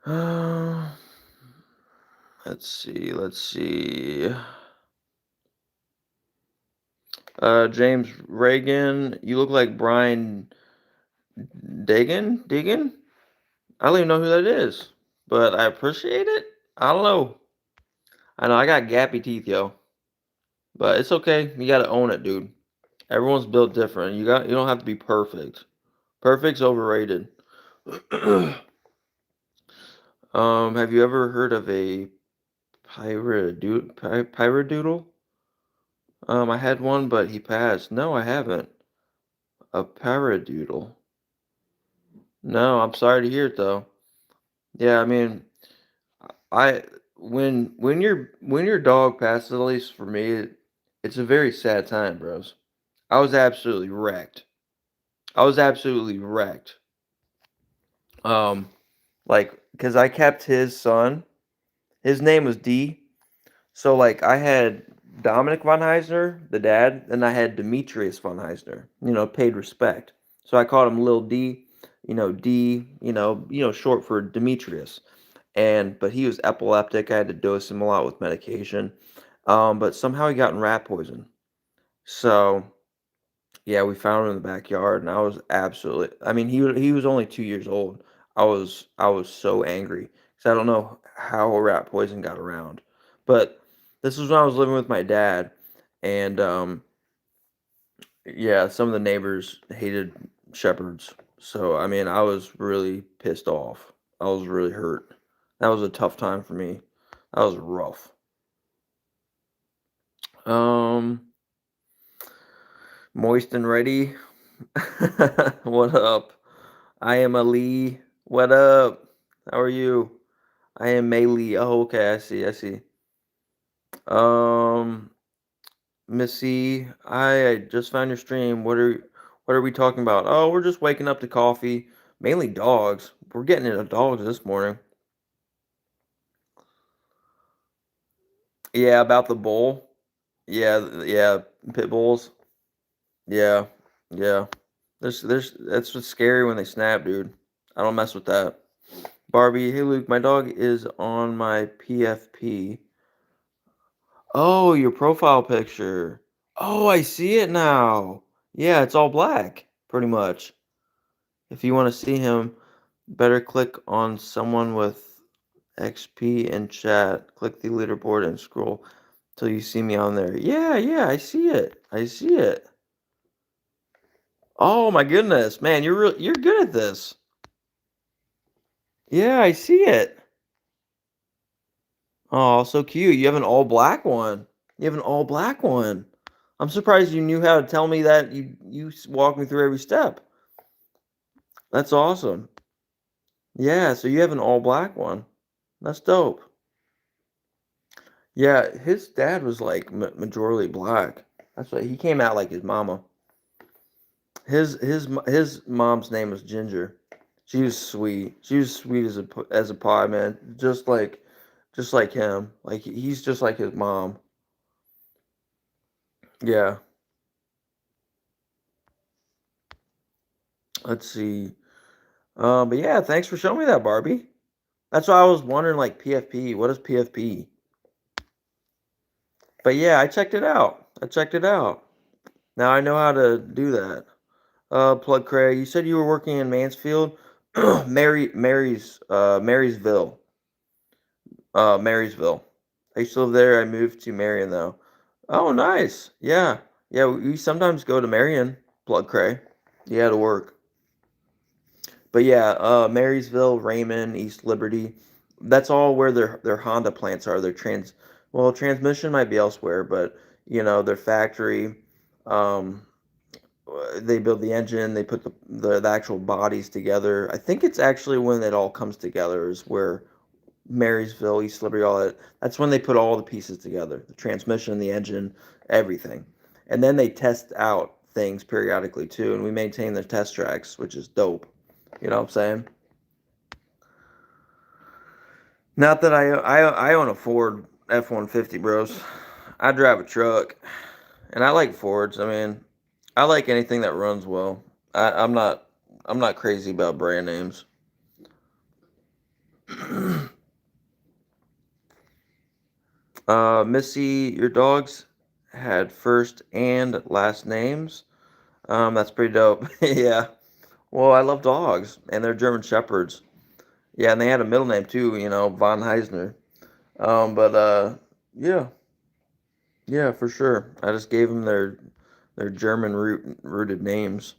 Uh, let's see. James Reagan, you look like Brian Deegan. I don't even know who that is, but I appreciate it. I don't know. I know I got gappy teeth, yo. But it's okay. You gotta own it, dude. Everyone's built different. You don't have to be perfect. Perfect's overrated. Have you ever heard of a pyrodoodle? I had one, but he passed. No, I haven't. A paradoodle. No, I'm sorry to hear it though. Yeah, I mean, I when your dog passes, at least for me, it's a very sad time, bros. I was absolutely wrecked. I was absolutely wrecked. Um, like, cause I kept his son. His name was D. So like, I had Dominic von Heisner, the dad, and I had Demetrius von Heisner. Paid respect. So I called him Lil D. D. Short for Demetrius. But he was epileptic. I had to dose him a lot with medication. But somehow he got in rat poison. So yeah, we found him in the backyard, and I was absolutely. I mean, he was only 2 years old. I was so angry because I don't know how a rat poison got around, but this was when I was living with my dad, and yeah, some of the neighbors hated shepherds. So I mean, I was really pissed off. I was really hurt. That was a tough time for me. That was rough. Um, Moist and ready. What up? I am Ali. What up? How are you? I am Maylee. Oh, okay. I see. I see. Um, Missy, I just found your stream. What are we talking about? Oh, we're just waking up to coffee. Mainly dogs. We're getting into dogs this morning. Yeah, about the bull. Yeah, yeah, pit bulls. Yeah, yeah. That's what's scary when they snap, dude. I don't mess with that. Barbie, hey Luke, my dog is on my PFP. Oh, your profile picture. Oh, I see it now. Yeah, it's all black, pretty much. If you want to see him, better click on someone with XP and chat. Click the leaderboard and scroll till you see me on there. Yeah, yeah, I see it. I see it. Oh my goodness, man, you're good at this. Yeah, I see it. Oh, so cute. You have an all black one. You have an all black one. I'm surprised you knew how to tell me that. You walked me through every step. That's awesome. Yeah, so you have an all black one. That's dope. Yeah, his dad was like majorly black. That's why he came out like his mama. His mom's name was Ginger. She was sweet. She was sweet as a pie, man. Just like him. Like he's just like his mom. Yeah. Let's see. But yeah, thanks for showing me that, Barbie. That's why I was wondering, like PFP. What is PFP? But yeah, I checked it out. I checked it out. Now I know how to do that. Plug Cray, you said you were working in Mansfield, Marysville, Marysville. I used to live there. I moved to Marion though. Oh, nice. Yeah, yeah. We sometimes go to Marion. Plug Cray. Yeah, to work. But yeah, Marysville, Raymond, East Liberty. That's all where their Honda plants are. Well, transmission might be elsewhere, but their factory. Um, they build the engine, they put the actual bodies together. I think it's actually when it all comes together is where Marysville, East Liberty, all that. That's when they put all the pieces together, the transmission, the engine, everything, and then they test out things periodically too. And we maintain the test tracks, which is dope. You know what I'm saying? Not that I own a Ford F-150, bros. I drive a truck, and I like Fords. I mean, I like anything that runs well. I'm not crazy about brand names. Missy, your dogs had first and last names. That's pretty dope. Yeah. Well, I love dogs, and they're German Shepherds. Yeah, and they had a middle name too. Von Heisner. But yeah, yeah, for sure. I just gave them their German rooted names.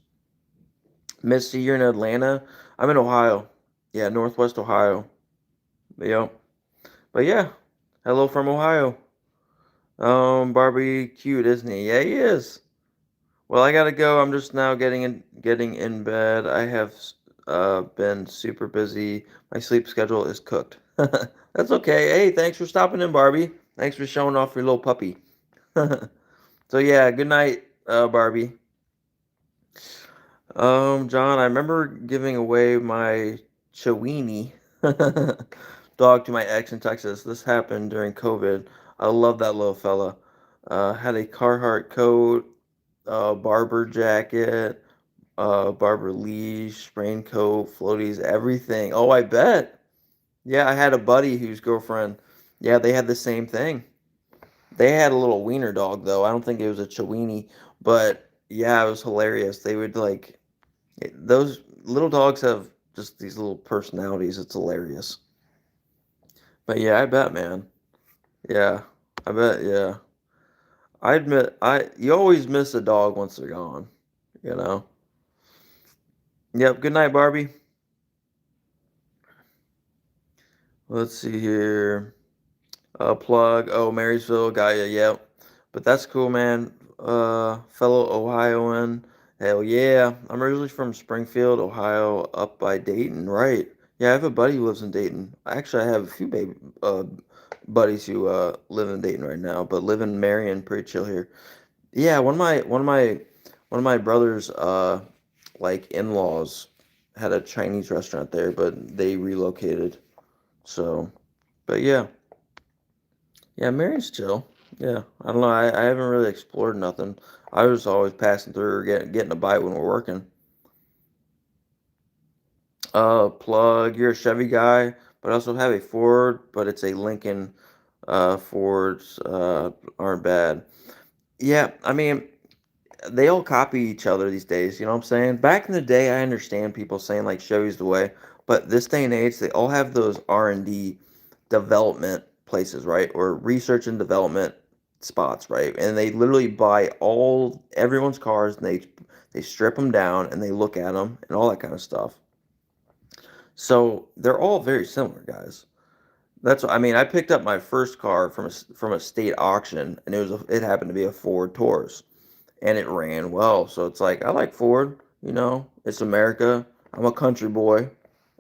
Missy, you're in Atlanta. I'm in Ohio. Yeah, Northwest Ohio. Yep. But yeah, hello from Ohio. Barbie cute, isn't he? Yeah, he is. Well, I gotta go. I'm just now getting in bed. I have been super busy. My sleep schedule is cooked. That's okay. Hey, thanks for stopping in, Barbie. Thanks for showing off your little puppy. So yeah, good night, Barbie. John, I remember giving away my Chiweenie dog to my ex in Texas. This happened during COVID. I love that little fella. Had a Carhartt coat, barber jacket, barber leash, raincoat, floaties, everything. Oh, I bet. Yeah, I had a buddy whose girlfriend, yeah, they had the same thing. They had a little wiener dog though. I don't think it was a Chiweenie, but yeah, it was hilarious. They would like those little dogs have just these little personalities. It's hilarious. But yeah, I bet, man. Yeah, I bet. Yeah, I admit, you always miss a dog once they're gone. You know. Yep. Good night, Barbie. Let's see here. Plug. Oh, Marysville. Got ya. Yep. But that's cool, man. Fellow Ohioan. Hell yeah. I'm originally from Springfield, Ohio, up by Dayton. Right. Yeah, I have a buddy who lives in Dayton. Actually, I have a few buddies who live in Dayton right now, but live in Marion, pretty chill here. Yeah, one of my brothers like in-laws had a Chinese restaurant there, but they relocated. So, but yeah. Yeah, Marion's chill. Yeah. I don't know. I haven't really explored nothing. I was always passing through or getting a bite when we're working. Plug, you're a Chevy guy, but I also have a Ford, but it's a Lincoln. Fords aren't bad. Yeah, I mean, they all copy each other these days, you know what I'm saying? Back in the day, I understand people saying like Chevy's the way, but this day and age, they all have those R&D development places, right? Or research and development spots, right? And they literally buy all everyone's cars and they strip them down and they look at them and all that kind of stuff. So they're all very similar, guys. That's I mean, I picked up my first car from a state auction, and it happened to be a Ford Taurus, and it ran well. So it's like I like Ford, you know, it's America. I'm a country boy.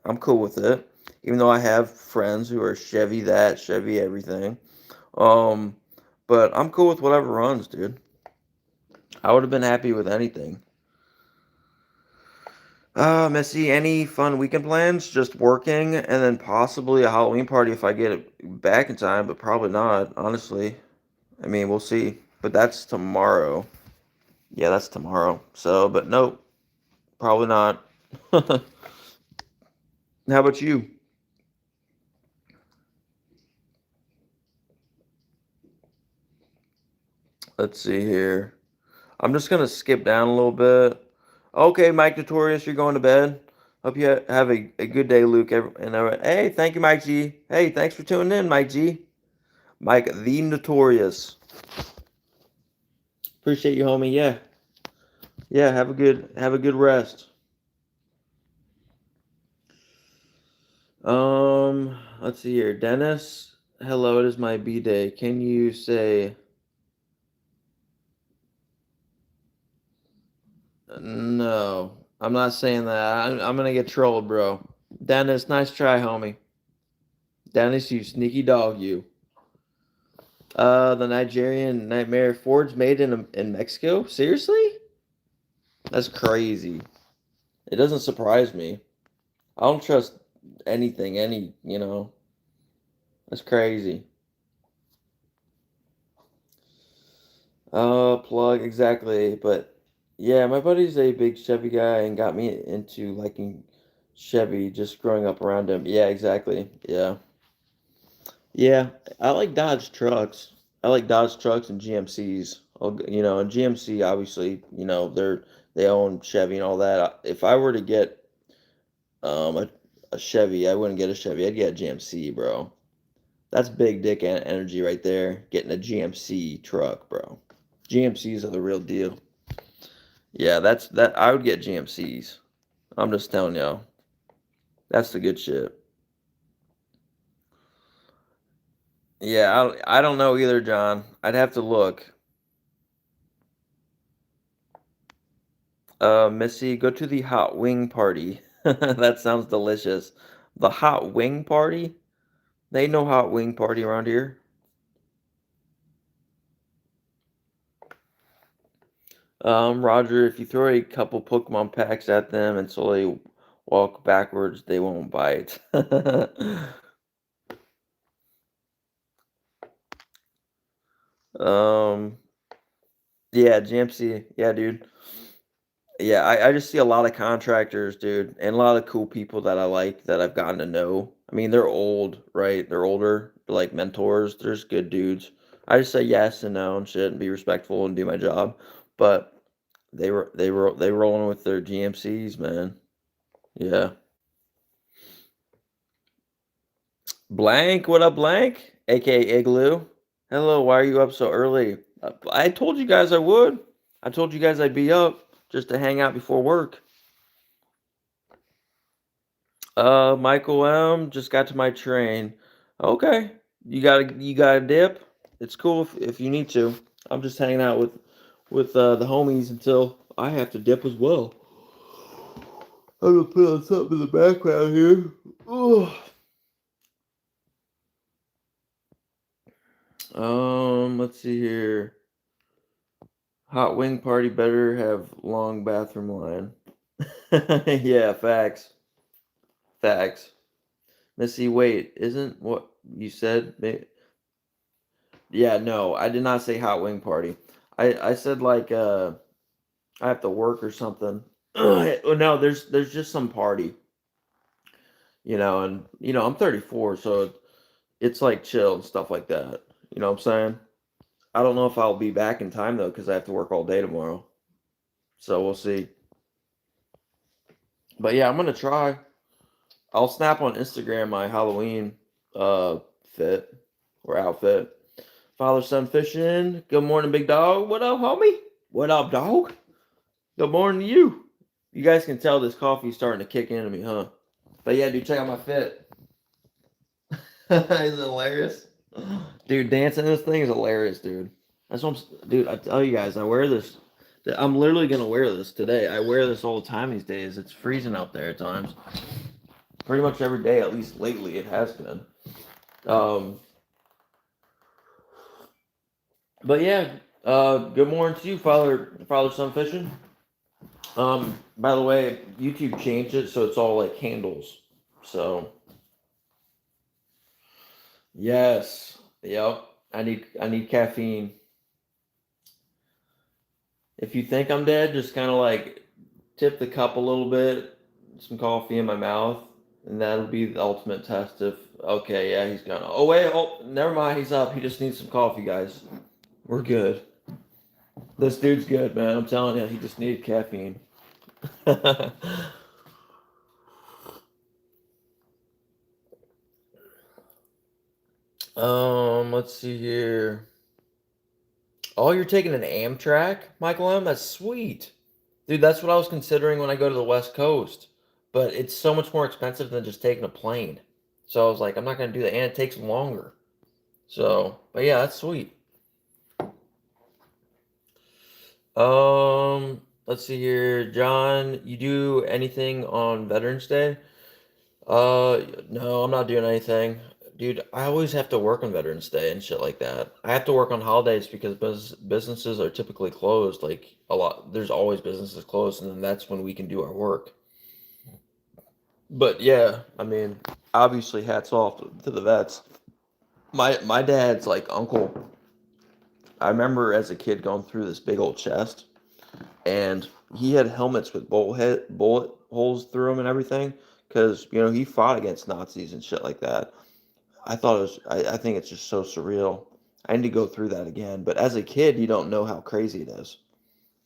I'm cool with it, even though I have friends who are Chevy that, Chevy everything. Um, but I'm cool with whatever runs, dude. I would have been happy with anything. Missy, any fun weekend plans? Just working and then possibly a Halloween party if I get it back in time, but probably not, honestly. I mean, we'll see. But that's tomorrow. Yeah, that's tomorrow. So, but nope, probably not. How about you? Let's see here. I'm just gonna skip down a little bit. Okay, Mike Notorious, you're going to bed. Hope you have a good day, Luke. Hey, thank you, Mike G. Hey, thanks for tuning in, Mike G. Mike the Notorious. Appreciate you, homie. Yeah, yeah. Have a good rest. Let's see here, Dennis. Hello, it is my B day. Can you say no? I'm not saying that. I'm gonna get trolled, bro. Dennis, nice try, homie. Dennis, you sneaky dog, you. The Nigerian Nightmare Ford's made in Mexico. Seriously? That's crazy. It doesn't surprise me. I don't trust anything. That's crazy. Plug exactly. But yeah, my buddy's a big Chevy guy and got me into liking Chevy just growing up around him. Yeah, exactly. Yeah. Yeah, I like Dodge trucks. I like Dodge trucks and GMCs. And GMC obviously, they own Chevy and all that. If I were to get a Chevy, I wouldn't get a Chevy. I'd get a GMC, bro. That's big dick energy right there. Getting a GMC truck, bro. GMCs are the real deal. Yeah, that's that. I would get GMCs. I'm just telling y'all. That's the good shit. Yeah, I don't know either, John. I'd have to look. Missy, go to the hot wing party. That sounds delicious. The hot wing party? They ain't no hot wing party around here. Roger, if you throw a couple Pokemon packs at them and slowly walk backwards, they won't bite. Um, yeah, GMC. Yeah, dude. Yeah, I just see a lot of contractors, dude, and a lot of cool people that I like that I've gotten to know. I mean, they're old, right? They're older, like mentors. There's good dudes. I just say yes and no and shit and be respectful and do my job. But they rolling with their GMCs, man. Yeah. Blank, what up, Blank? AKA Igloo. Hello, why are you up so early? I told you guys I would. I told you guys I'd be up just to hang out before work. Michael M. just got to my train. Okay, you got a dip. It's cool if you need to. I'm just hanging out with the homies until I have to dip as well. I'm gonna put on something in the background here. Oh, Let's see here. Hot wing party better have long bathroom line. Yeah, facts. Facts. Missy, wait, isn't what you said? Yeah, no, I did not say hot wing party. I said like I have to work or something. Well, no, there's just some party, and I'm 34, so it's like chill and stuff like that. You know what I'm saying? I don't know if I'll be back in time though, because I have to work all day tomorrow. So we'll see. But yeah, I'm gonna try. I'll snap on Instagram my Halloween fit or outfit. Father son fishing. Good morning, big dog. What up, homie? What up, dog? Good morning to you. You guys can tell this coffee's starting to kick into me, huh? But yeah, dude, check out my fit. Is it hilarious? Dude, dancing in this thing is hilarious, dude. That's what dude, I tell you guys, I wear this. I'm literally gonna wear this today. I wear this all the time these days. It's freezing out there at times. Pretty much every day, at least lately, it has been. Um, but yeah, good morning to you, Father Son Fishing. By the way, YouTube changed it so it's all like handles. So yes, yep. I need caffeine. If you think I'm dead, just kind of like tip the cup a little bit, some coffee in my mouth, and that'll be the ultimate test. If okay, yeah, he's gone. Oh wait, oh never mind, he's up. He just needs some coffee, guys. We're good. This dude's good, man. I'm telling you, he just needed caffeine. Let's see here. Oh, you're taking an Amtrak, Michael M? That's sweet. Dude, that's what I was considering when I go to the West Coast. But it's so much more expensive than just taking a plane. So I was like, I'm not gonna do that, and it takes longer. So, but yeah, that's sweet. Let's see here, John. You do anything on Veterans Day? No, I'm not doing anything. Dude, I always have to work on Veterans Day and shit like that. I have to work on holidays because businesses are typically closed. Like a lot, there's always businesses closed, and then that's when we can do our work. But yeah, I mean, obviously, hats off to the vets. My dad's like uncle. I remember as a kid going through this big old chest, and he had helmets with bullet holes through them and everything, because he fought against Nazis and shit like that. I thought it was. I think it's just so surreal. I need to go through that again. But as a kid, you don't know how crazy it is.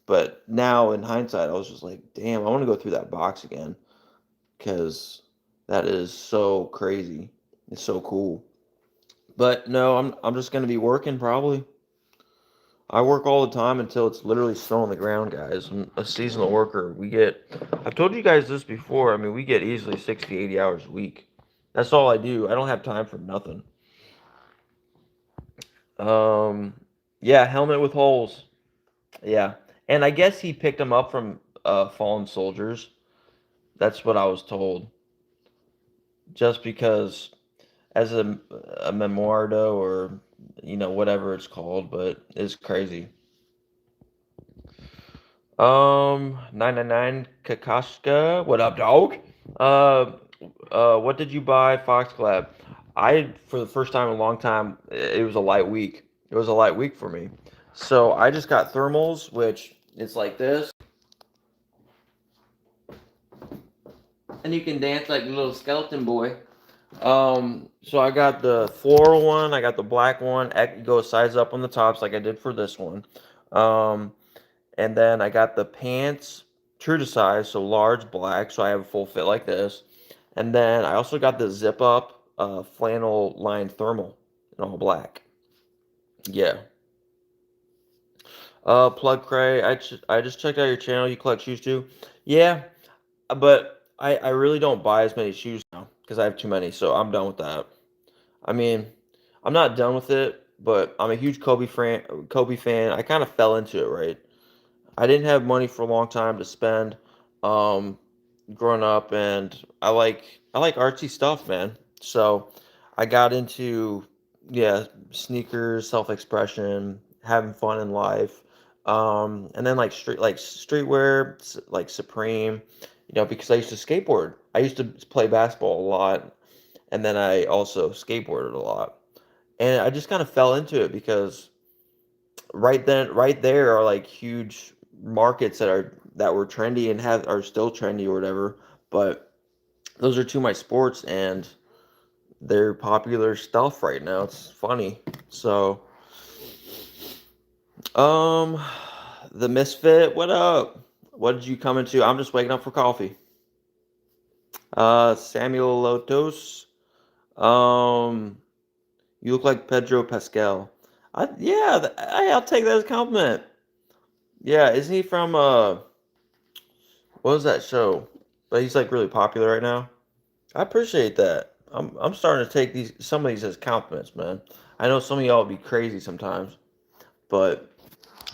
But now in hindsight, I was just like, damn, I want to go through that box again because that is so crazy. It's so cool. But no, I'm just gonna be working probably. I work all the time until it's literally snow on the ground, guys. I'm a seasonal worker. I've told you guys this before. I mean, we get easily 60, 80 hours a week. That's all I do. I don't have time for nothing. Um, yeah, helmet with holes. Yeah. And I guess he picked them up from fallen soldiers. That's what I was told. Just because as a memordo or whatever it's called, but it's crazy. 999 Kakashka, what up, dog? Uh, what did you buy, Foxclad? For the first time in a long time, it was a light week. It was a light week for me. So I just got thermals, which it's like this, and you can dance like a little skeleton boy. So I got the floral one, I got the black one. It goes size up on the tops like I did for this one. Um, And then I got the pants true to size, so large black, so I have a full fit like this. And then I also got the zip up flannel lined thermal in all black. Yeah. Plug Cray, I just checked out your channel. You collect shoes too? Yeah, but I really don't buy as many shoes now because I have too many, so I'm done with that. I mean, I'm not done with it, but I'm a huge Kobe fan. Kobe fan. I kind of fell into it, right? I didn't have money for a long time to spend um growing up, and I like artsy stuff, man. So I got into yeah, sneakers, self-expression, having fun in life. And then like streetwear, like Supreme, because I used to skateboard. I used to play basketball a lot, and then I also skateboarded a lot. And I just kind of fell into it because right there are like huge markets that were trendy and have are still trendy or whatever. But those are two of my sports, and they're popular stuff right now. It's funny. So, um, the Misfit, what up? What did you come into? I'm just waking up for coffee. Samuel Lotos. Um, you look like Pedro Pascal. Yeah, I'll take that as a compliment. Yeah, isn't he from what was that show? But he's like really popular right now. I appreciate that. I'm starting to take some of these as compliments, man. I know some of y'all be crazy sometimes, but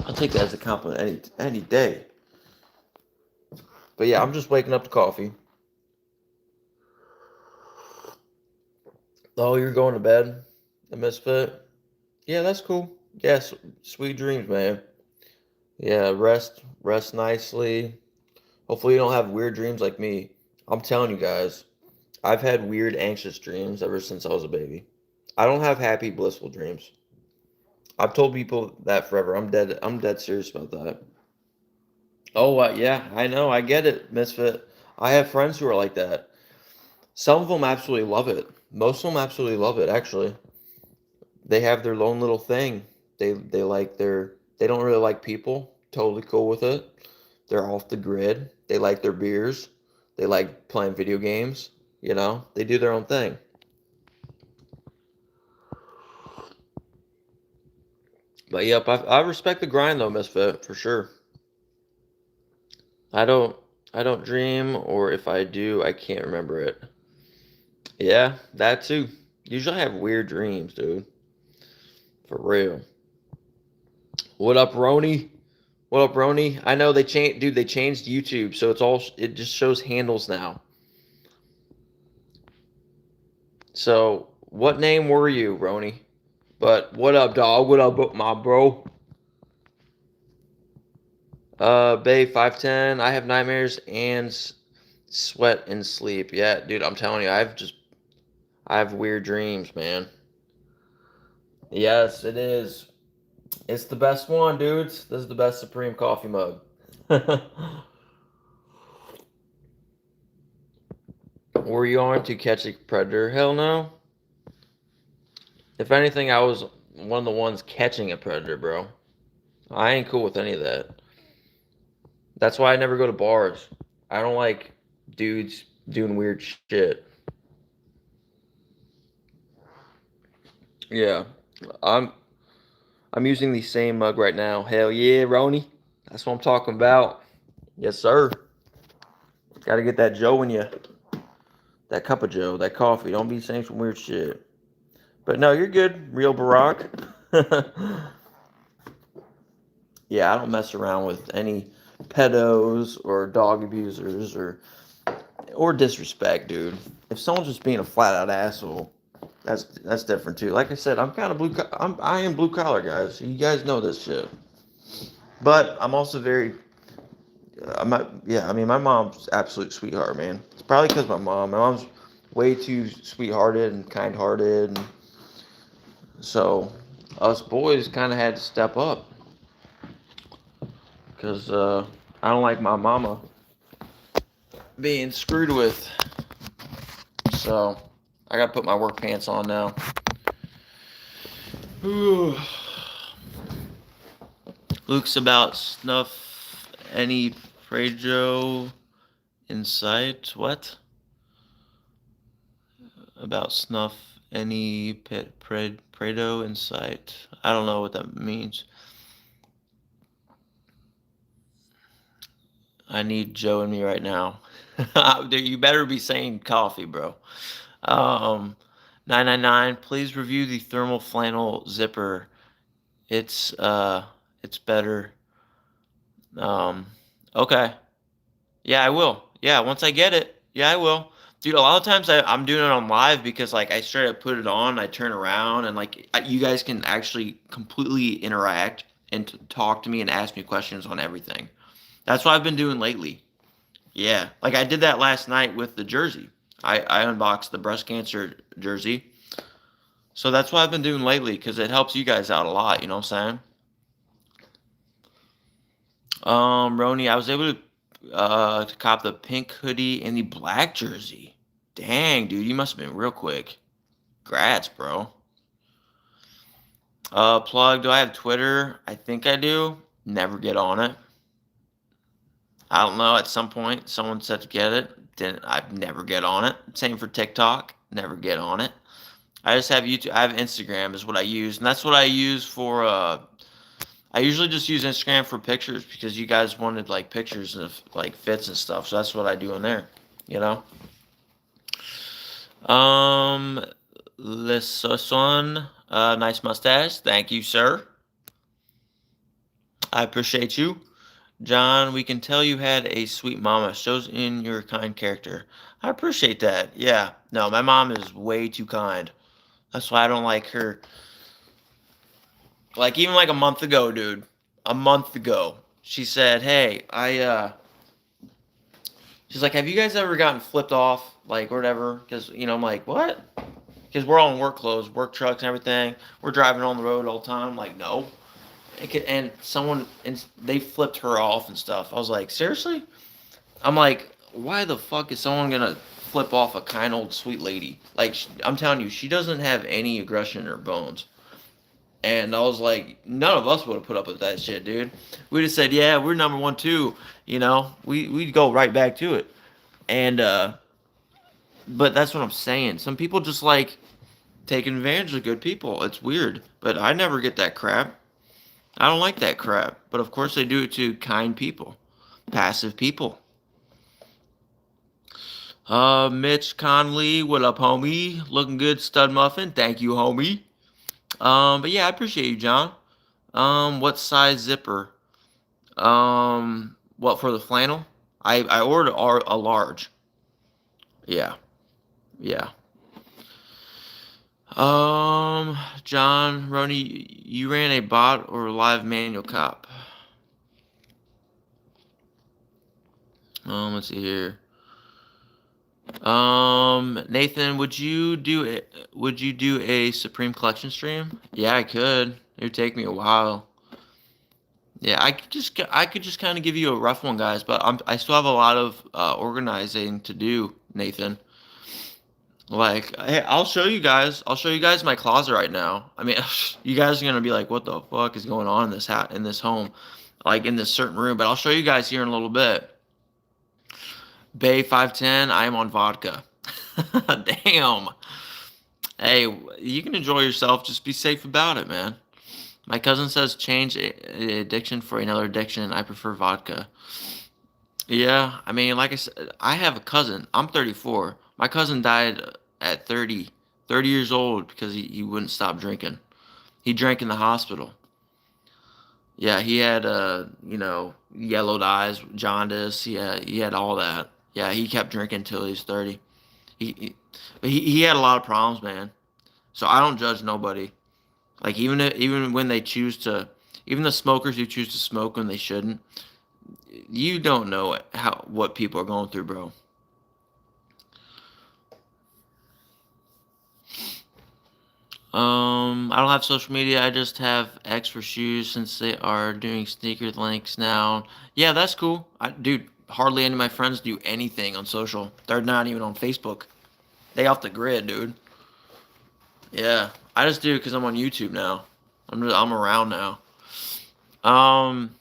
I'll take that as a compliment any day. But yeah, I'm just waking up to coffee. Oh, you're going to bed, the Misfit. Yeah, that's cool. Yes, sweet dreams, man. Yeah, rest nicely. Hopefully, you don't have weird dreams like me. I'm telling you guys, I've had weird, anxious dreams ever since I was a baby. I don't have happy, blissful dreams. I've told people that forever. I'm dead serious about that. Oh, yeah, I know. I get it, Misfit. I have friends who are like that. Some of them absolutely love it. Most of them absolutely love it, actually. They have their lone little thing. They don't really like people. Totally cool with it. They're off the grid. They like their beers. They like playing video games. They do their own thing. But yep, I respect the grind though, Misfit, for sure. I don't I don't dream, or if I do, I can't remember it. Yeah, that too. Usually I have weird dreams, dude. For real. What up, Roni? What up, Roni? I know they changed YouTube, so it just shows handles now. So, what name were you, Roni? But what up, dog? What up, my bro? Bay 510. I have nightmares and sweat and sleep. Yeah, dude, I'm telling you, I have weird dreams, man. Yes, it is. It's the best one, dudes. This is the best Supreme coffee mug. Were you on to catch a predator? Hell no. If anything, I was one of the ones catching a predator, bro. I ain't cool with any of that. That's why I never go to bars. I don't like dudes doing weird shit. Yeah. I'm I'm using the same mug right now. Hell yeah, Roni. That's what I'm talking about. Yes, sir. Gotta get that Joe in you. That cup of Joe, that coffee. Don't be saying some weird shit. But no, you're good, real Barack. Yeah, I don't mess around with any pedos or dog abusers or disrespect, dude. If someone's just being a flat out asshole, that's different too. Like I said, I'm kind of I am blue collar, guys. You guys know this shit. But I'm also very yeah. I mean, my mom's absolute sweetheart, man. It's probably because my mom's way too sweethearted and kind hearted, and so us boys kind of had to step up because I don't like my mama being screwed with. So I gotta put my work pants on now. Luke's about snuff any Prejo in sight. What? About snuff any Predo in sight. I don't know what that means. I need Joe and me right now. You better be saying coffee, bro. Um, 999. Please review the thermal flannel zipper. It's it's better. Um, okay. Yeah, I will. Yeah, once I get it. Yeah, I will. Dude, a lot of times I'm doing it on live because like I straight up put it on, I turn around, and like you guys can actually completely interact and talk to me and ask me questions on everything. That's what I've been doing lately. Yeah, like I did that last night with the jersey. I unboxed the breast cancer jersey. So that's what I've been doing lately because it helps you guys out a lot. You know what I'm saying? Roni, I was able to cop the pink hoodie and the black jersey. Dang, dude, you must have been real quick. Grats, bro. Plug, do I have Twitter? I think I do. Never get on it. I don't know. At some point, someone said to get it. Didn't I never get on it. Same for TikTok. Never get on it. I just have YouTube. I have Instagram is what I use, and that's what I use for. I usually just use Instagram for pictures because you guys wanted like pictures of like fits and stuff. So that's what I do in there. You know. Um, Lisson, nice mustache. Thank you, sir. I appreciate you. John, we can tell you had a sweet mama. Shows in your kind character. I appreciate that. Yeah. No, my mom is way too kind. That's why I don't like her. Like even like a month ago, dude. A month ago, she said, "Hey, she's like, have you guys ever gotten flipped off, like or whatever?" Because I'm like, what? Because we're all in work clothes, work trucks, and everything. We're driving on the road all the time. I'm like, no. And someone and they flipped her off and stuff. I was like, seriously? I'm like, why the fuck is someone gonna flip off a kind old sweet lady? Like, I'm telling you, she doesn't have any aggression in her bones. And I was like, none of us would have put up with that shit, dude. We'd have said, yeah, we're number one too. We'd go right back to it. And but that's what I'm saying. Some people just like taking advantage of good people. It's weird, but I never get that crap. I don't like that crap. But of course, they do it to kind people, passive people. Mitch Conley, what up, homie? Looking good, stud muffin. Thank you, homie. But yeah, I appreciate you, John. What size zipper? What for the flannel? I ordered a large. Yeah, yeah. John Roney, you ran a bot or live manual cop? Let's see here. Nathan, would you do a Supreme Collection stream? Yeah, I could. It would take me a while. Yeah, I could just kind of give you a rough one, guys, but I still have a lot of organizing to do, Nathan. Like, hey, I'll show you guys. I'll show you guys my closet right now. I mean, you guys are gonna be like, "What the fuck is going on in this home, like in this certain room?" But I'll show you guys here in a little bit. Bay 510. I am on vodka. Damn. Hey, you can enjoy yourself. Just be safe about it, man. My cousin says change addiction for another addiction. I prefer vodka. Yeah, I mean, like I said, I have a cousin. I'm 34. My cousin died at 30 years old because he wouldn't stop drinking. He drank in the hospital. Yeah, he had yellowed eyes, jaundice. He had all that. Yeah, he kept drinking until he was 30. But he had a lot of problems, man. So I don't judge nobody. Like even when they choose to, even the smokers who choose to smoke when they shouldn't, you don't know what people are going through, bro. I don't have social media. I just have X for shoes since they are doing sneaker links now. Yeah, that's cool. Dude, hardly any of my friends do anything on social. They're not even on Facebook. They off the grid, dude. Yeah, I just do because I'm on YouTube now. I'm around now. Um,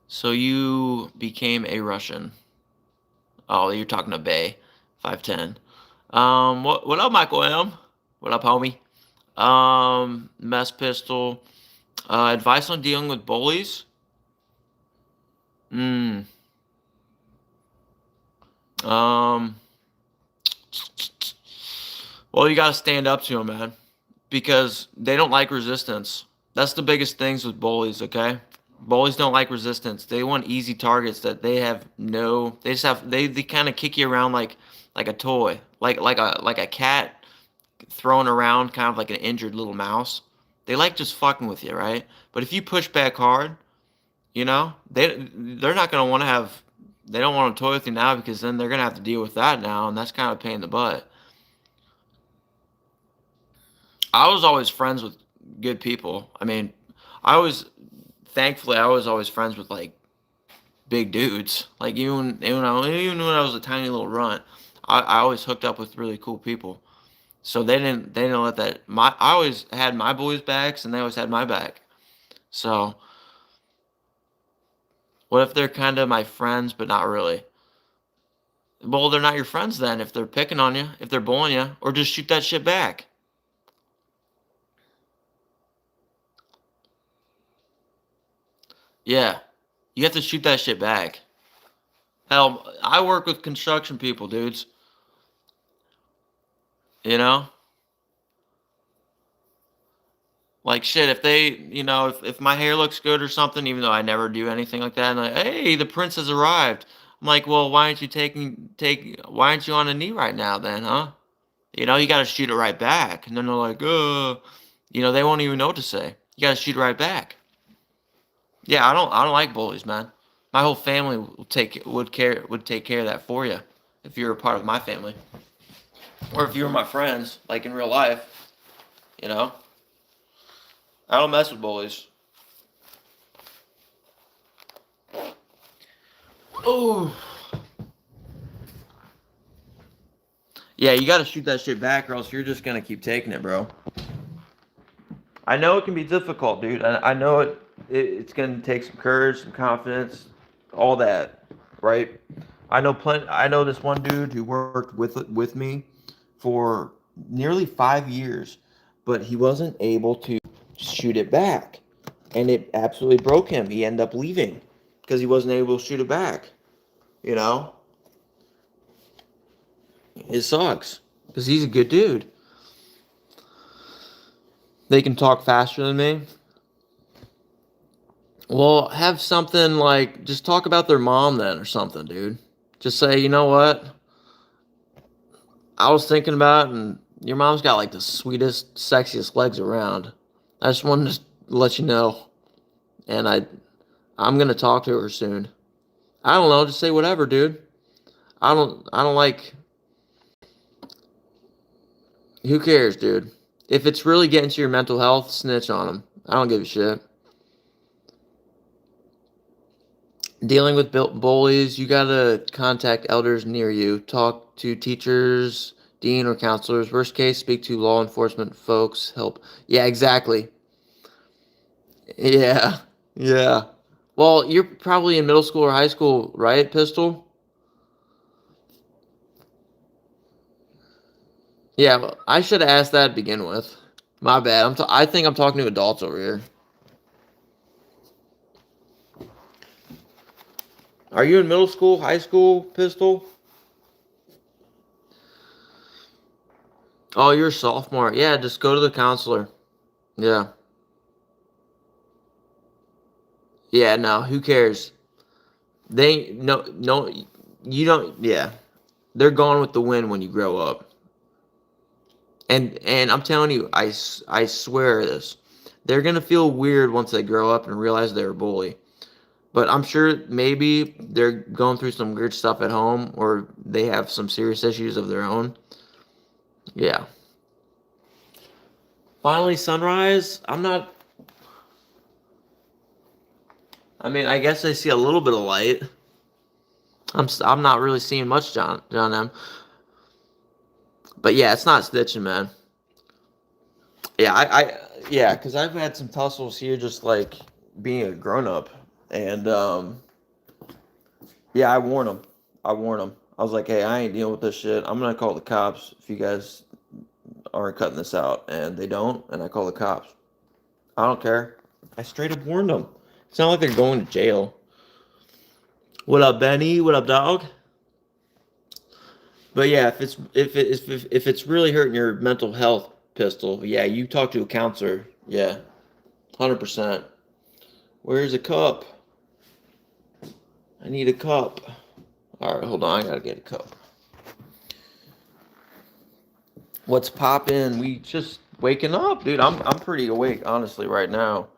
so you became a Russian. Oh, you're talking to Bay, 510. What up, Michael M? What up, homie? Mess pistol. Advice on dealing with bullies. Hmm. Um. Well, you gotta stand up to them, man, because they don't like resistance. That's the biggest things with bullies. Okay. Bullies don't like resistance. They want easy targets that they have no. They just have. They kind of kick you around like a toy, like a cat thrown around, kind of like an injured little mouse. They like just fucking with you, right? But if you push back hard, they're not gonna want to have. They don't want to toy with you now because then they're gonna have to deal with that now, and that's kind of a pain in the butt. I was always friends with good people. I mean, I was thankfully I was always friends with like big dudes. Like even when I was a tiny little runt, I always hooked up with really cool people. So they didn't let that my I always had my boys' backs and they always had my back. So what if they're kind of my friends but not really? Well, they're not your friends then if they're picking on you, if they're bullying you, or just shoot that shit back. Yeah, you have to shoot that shit back. Hell, I work with construction people, dudes. You know, like shit. If they, if my hair looks good or something, even though I never do anything like that, and like, hey, the prince has arrived. I'm like, well, why aren't you Why aren't you on a knee right now, then, huh? You got to shoot it right back. And then they're like, they won't even know what to say. You got to shoot it right back. Yeah, I don't like bullies, man. My whole family would take care of that for you if you're a part of my family, or if you were my friends, like in real life. You know, I don't mess with bullies. Oh, yeah, you got to shoot that shit back, or else you're just gonna keep taking it, bro. I know it can be difficult, dude. I know it's gonna take some courage, some confidence, all that, right? I know this one dude who worked with me for nearly 5 years, but he wasn't able to shoot it back, and it absolutely broke him. He ended up leaving because he wasn't able to shoot it back. You know, it sucks because he's a good dude. They can talk faster than me. Well, have something like just talk about their mom then or something, dude. Just say, you know what? I was thinking about it, and your mom's got like the sweetest, sexiest legs around. I just wanted to let you know, and I'm gonna talk to her soon. I don't know, just say whatever, dude. I don't like. Who cares, dude? If it's really getting to your mental health, snitch on them. I don't give a shit. Dealing with bullies, you gotta contact elders near you. Talk to teachers, dean, or counselors. Worst case, speak to law enforcement folks. Help. Yeah, exactly. Yeah, yeah. Well, you're probably in middle school or high school, right, Pistol? Yeah, well, I should have asked that to begin with. My bad. I think I'm talking to adults over here. Are you in middle school, high school, Pistol? Oh, you're a sophomore. Yeah, just go to the counselor. Yeah. Yeah, no, who cares? They no you don't yeah. They're gone with the wind when you grow up. And I'm telling you, I swear this. They're going to feel weird once they grow up and realize they're a bully. But I'm sure maybe they're going through some weird stuff at home or they have some serious issues of their own. Yeah. Finally sunrise. I mean, I guess I see a little bit of light. I'm not really seeing much John M. But yeah, it's not stitching, man. Yeah, yeah, because I've had some tussles here, just like being a grown up, and yeah, I warn them. I warn them. I was like, hey, I ain't dealing with this shit. I'm gonna call the cops if you guys aren't cutting this out, and they don't, and I call the cops. I don't care. I straight up warned them. It's not like they're going to jail. What up, Benny? What up, dog? But yeah, if it's really hurting your mental health, Pistol, yeah, you talk to a counselor. Yeah, 100%. Where's a cup? I need a cup. Alright, hold on, I gotta get a cup. What's poppin'? We just waking up, dude. I'm pretty awake, honestly, right now.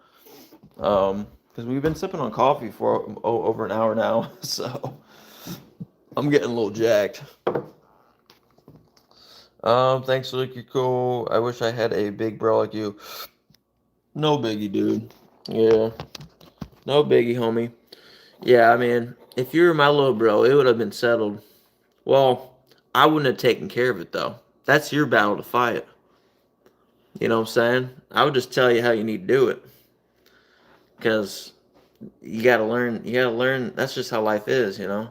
Because we've been sipping on coffee for over an hour now, so I'm getting a little jacked. Thanks, Luke. You're cool. I wish I had a big bro like you. No biggie, dude. Yeah, no biggie, homie. Yeah, I mean, if you were my little bro, it would have been settled. Well, I wouldn't have taken care of it though. That's your battle to fight. You know what I'm saying? I would just tell you how you need to do it. Because you gotta learn. You gotta learn. That's just how life is, you know.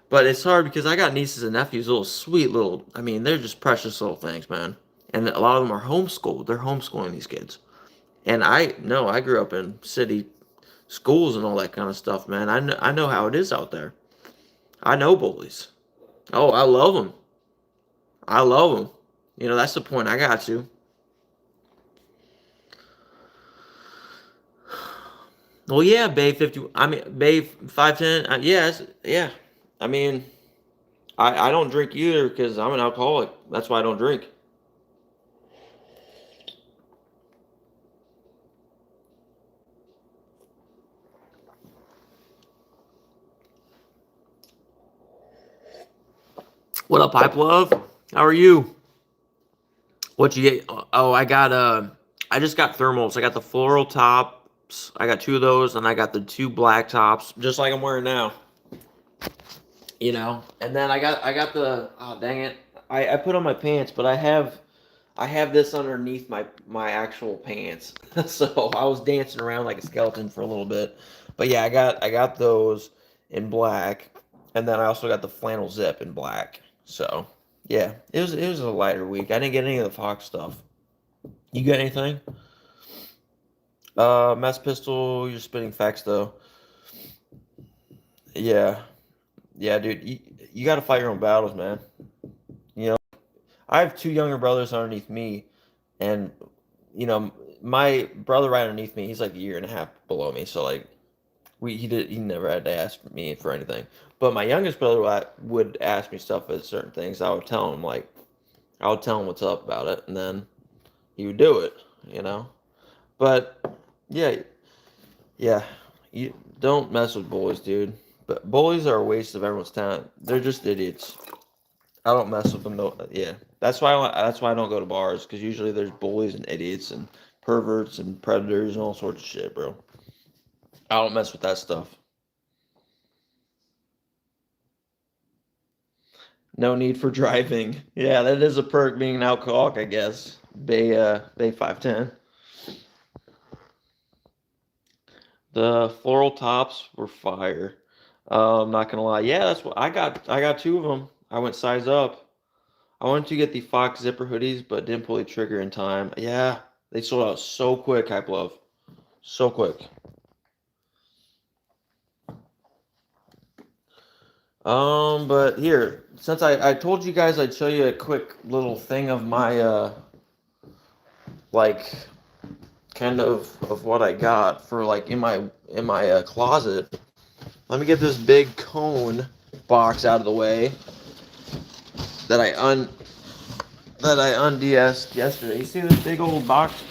But it's hard because I got nieces and nephews, little sweet little. I mean, they're just precious little things, man. And a lot of them are homeschooled. They're homeschooling these kids. And I know I grew up in city schools and all that kind of stuff, man. I know how it is out there. I know bullies. Oh, I love them. I love them. You know, that's the point I got to. Well, yeah, Bay 50. I mean, Bay 510. Yes, yeah. I mean, I don't drink either because I'm an alcoholic. That's why I don't drink. What up, Pipe Love? How are you? What you get? Oh, I just got thermals. I got the floral tops. I got two of those, and I got the two black tops, just like I'm wearing now. You know, and then I got the oh dang it, I put on my pants, but I have this underneath my actual pants, so I was dancing around like a skeleton for a little bit, but yeah, I got those in black, and then I also got the flannel zip in black. So yeah, it was a lighter week. I didn't get any of the Fox stuff. You got anything? Mass pistol. You're spitting facts though. Yeah, yeah, dude. You got to fight your own battles, man. You know, I have two younger brothers underneath me, and my brother right underneath me, he's like a year and a half below me. So like he never had to ask me for anything. But my youngest brother would ask me stuff at certain things. I would tell him what's up about it, and then he would do it. You know. But yeah, yeah, you don't mess with bullies, dude. But bullies are a waste of everyone's time. They're just idiots. I don't mess with them though. Yeah, that's why I don't go to bars because usually there's bullies and idiots and perverts and predators and all sorts of shit, bro. I don't mess with that stuff. No need for driving. Yeah, that is a perk being an alcoholic, I guess. Bay 510. The floral tops were fire. I'm not gonna lie. Yeah, that's what I got. I got two of them. I went size up. I wanted to get the Fox zipper hoodies, but didn't pull the trigger in time. Yeah, they sold out so quick, Hype Love. So quick. But here, since I told you guys I'd show you a quick little thing of my like kind of what I got for like in my closet. Let me get this big cone box out of the way that I un that I unds yesterday. You see this big old box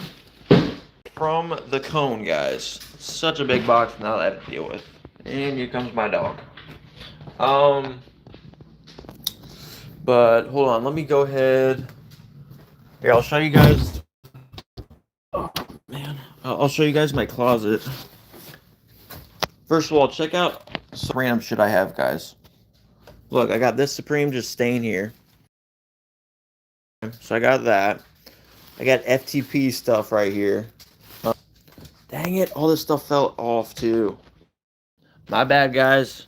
from the cone, guys? Such a big box now that I have to deal with. And here comes my dog. Um, but hold on, let me go ahead. Here, I'll show you guys. Oh man, I'll show you guys my closet. First of all, check out some random shit I have, guys. Look, I got this Supreme just staying here. So I got that. I got FTP stuff right here. Dang it, all this stuff fell off too. My bad, guys.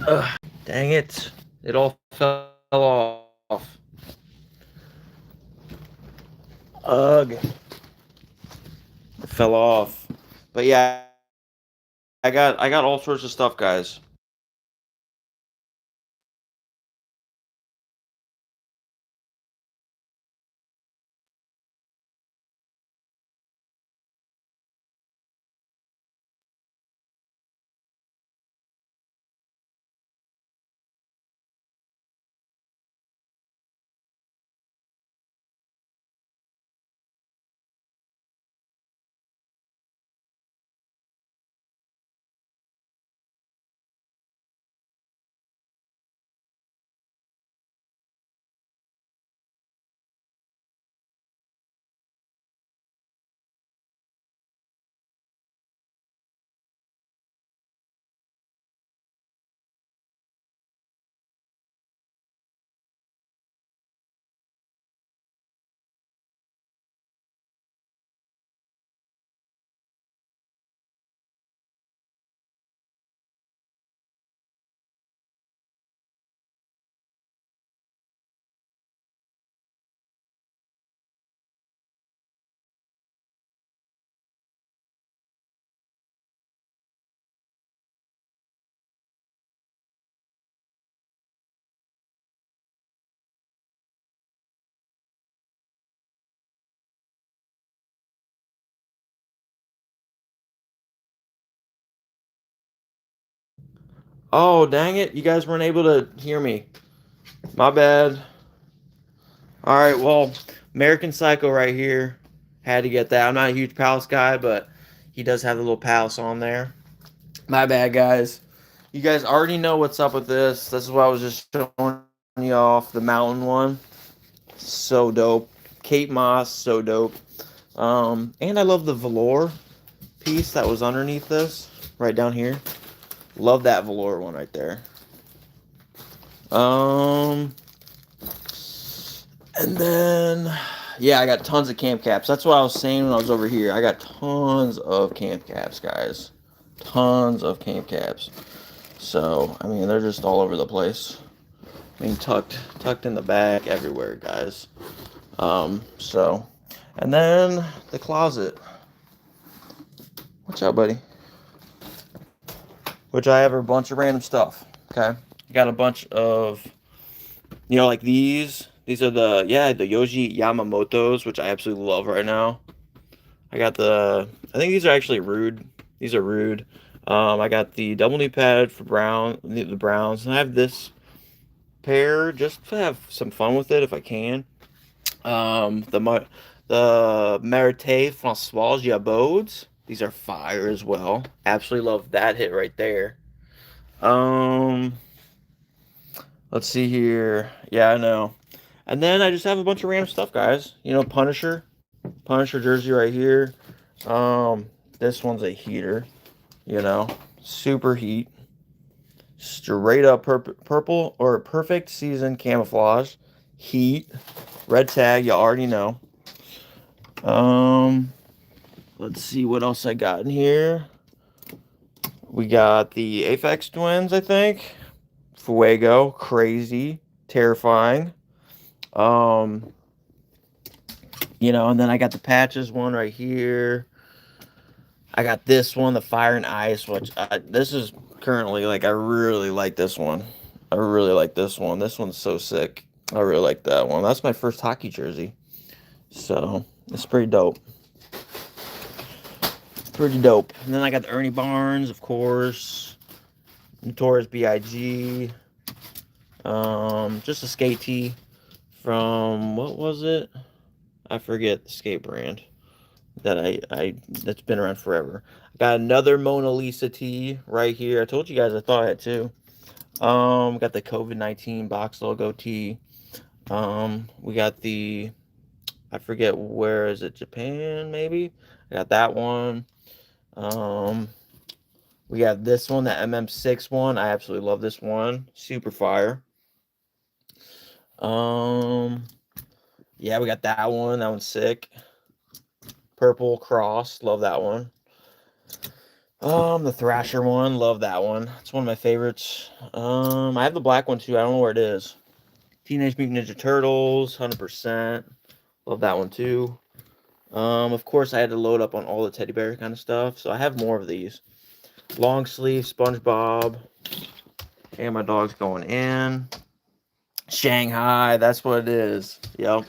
Ugh, dang it. It all fell off. Ugh. It fell off. But yeah, I got all sorts of stuff, guys. Oh, dang it. You guys weren't able to hear me. My bad. All right, well, American Psycho right here. Had to get that. I'm not a huge Palace guy, but he does have the little Palace on there. My bad, guys. You guys already know what's up with this. This is what I was just showing you off. The mountain one. So dope. Kate Moss, so dope. And I love the velour piece that was underneath this, right down here. Love that velour one right there. And then, yeah, I got tons of camp caps. That's what I was saying when I was over here. I got tons of camp caps, guys. Tons of camp caps. So, I mean, they're just all over the place. I mean, tucked in the bag everywhere, guys. And then the closet. Watch out, buddy. Which I have a bunch of random stuff. Okay, got a bunch of, like these. These are the Yohji Yamamoto's, which I absolutely love right now. I think these are actually Rude. These are Rude. I got the double knee pad for the Browns, and I have this pair just to have some fun with it if I can. The Mérite François Jabots. These are fire as well. Absolutely love that hit right there. Let's see here. Yeah, I know. And then I just have a bunch of random stuff, guys. Punisher jersey right here. This one's a heater. Super heat. Straight up purple or perfect season camouflage. Heat. Red tag, you already know. Let's see what else I got in here. We got the Aphex Twins, I think. Fuego, crazy, terrifying. And then I got the patches one right here. I got this one, the Fire and Ice, which this is currently I really like this one. I really like this one. This one's so sick. I really like that one. That's my first hockey jersey. So, it's pretty dope. Pretty dope. And then I got the Ernie Barnes, of course. Notorious B.I.G. Just a skate tee from, what was it? I forget the skate brand that's been around forever. I got another Mona Lisa tee right here. I told you guys I thought I had two. Got the COVID-19 box logo tee. We got the, I forget where is it, Japan maybe? I got that one. We got this one, the MM6 one. I absolutely love this one. Super fire. Yeah, we got that one. That one's sick. Purple cross. Love that one. The Thrasher one. Love that one. It's one of my favorites. I have the black one too. I don't know where it is. Teenage Mutant Ninja Turtles. 100%. Love that one too. Of course, I had to load up on all the teddy bear kind of stuff. So I have more of these. Long sleeve SpongeBob. And my dog's going in. Shanghai, that's what it is. Yep.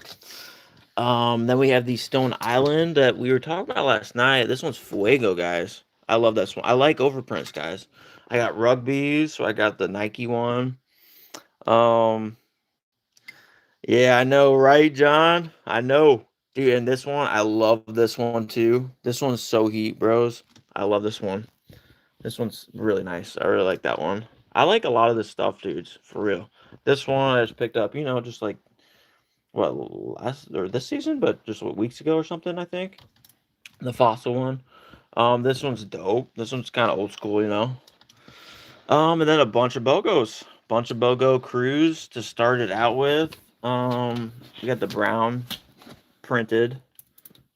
Then we have the Stone Island that we were talking about last night. This one's Fuego, guys. I love this one. I like overprints, guys. I got rugbies, so I got the Nike one. Yeah, I know, right, John? I know. Dude, and this one, I love this one too. This one's so heat, bros. I love this one. This one's really nice. I really like that one. I like a lot of this stuff, dudes, for real. This one I just picked up, just like this season, but just weeks ago or something, I think. The Fossil one. This one's dope. This one's kind of old school, and then a bunch of BOGOs. Bunch of BOGO crews to start it out with. We got the brown printed.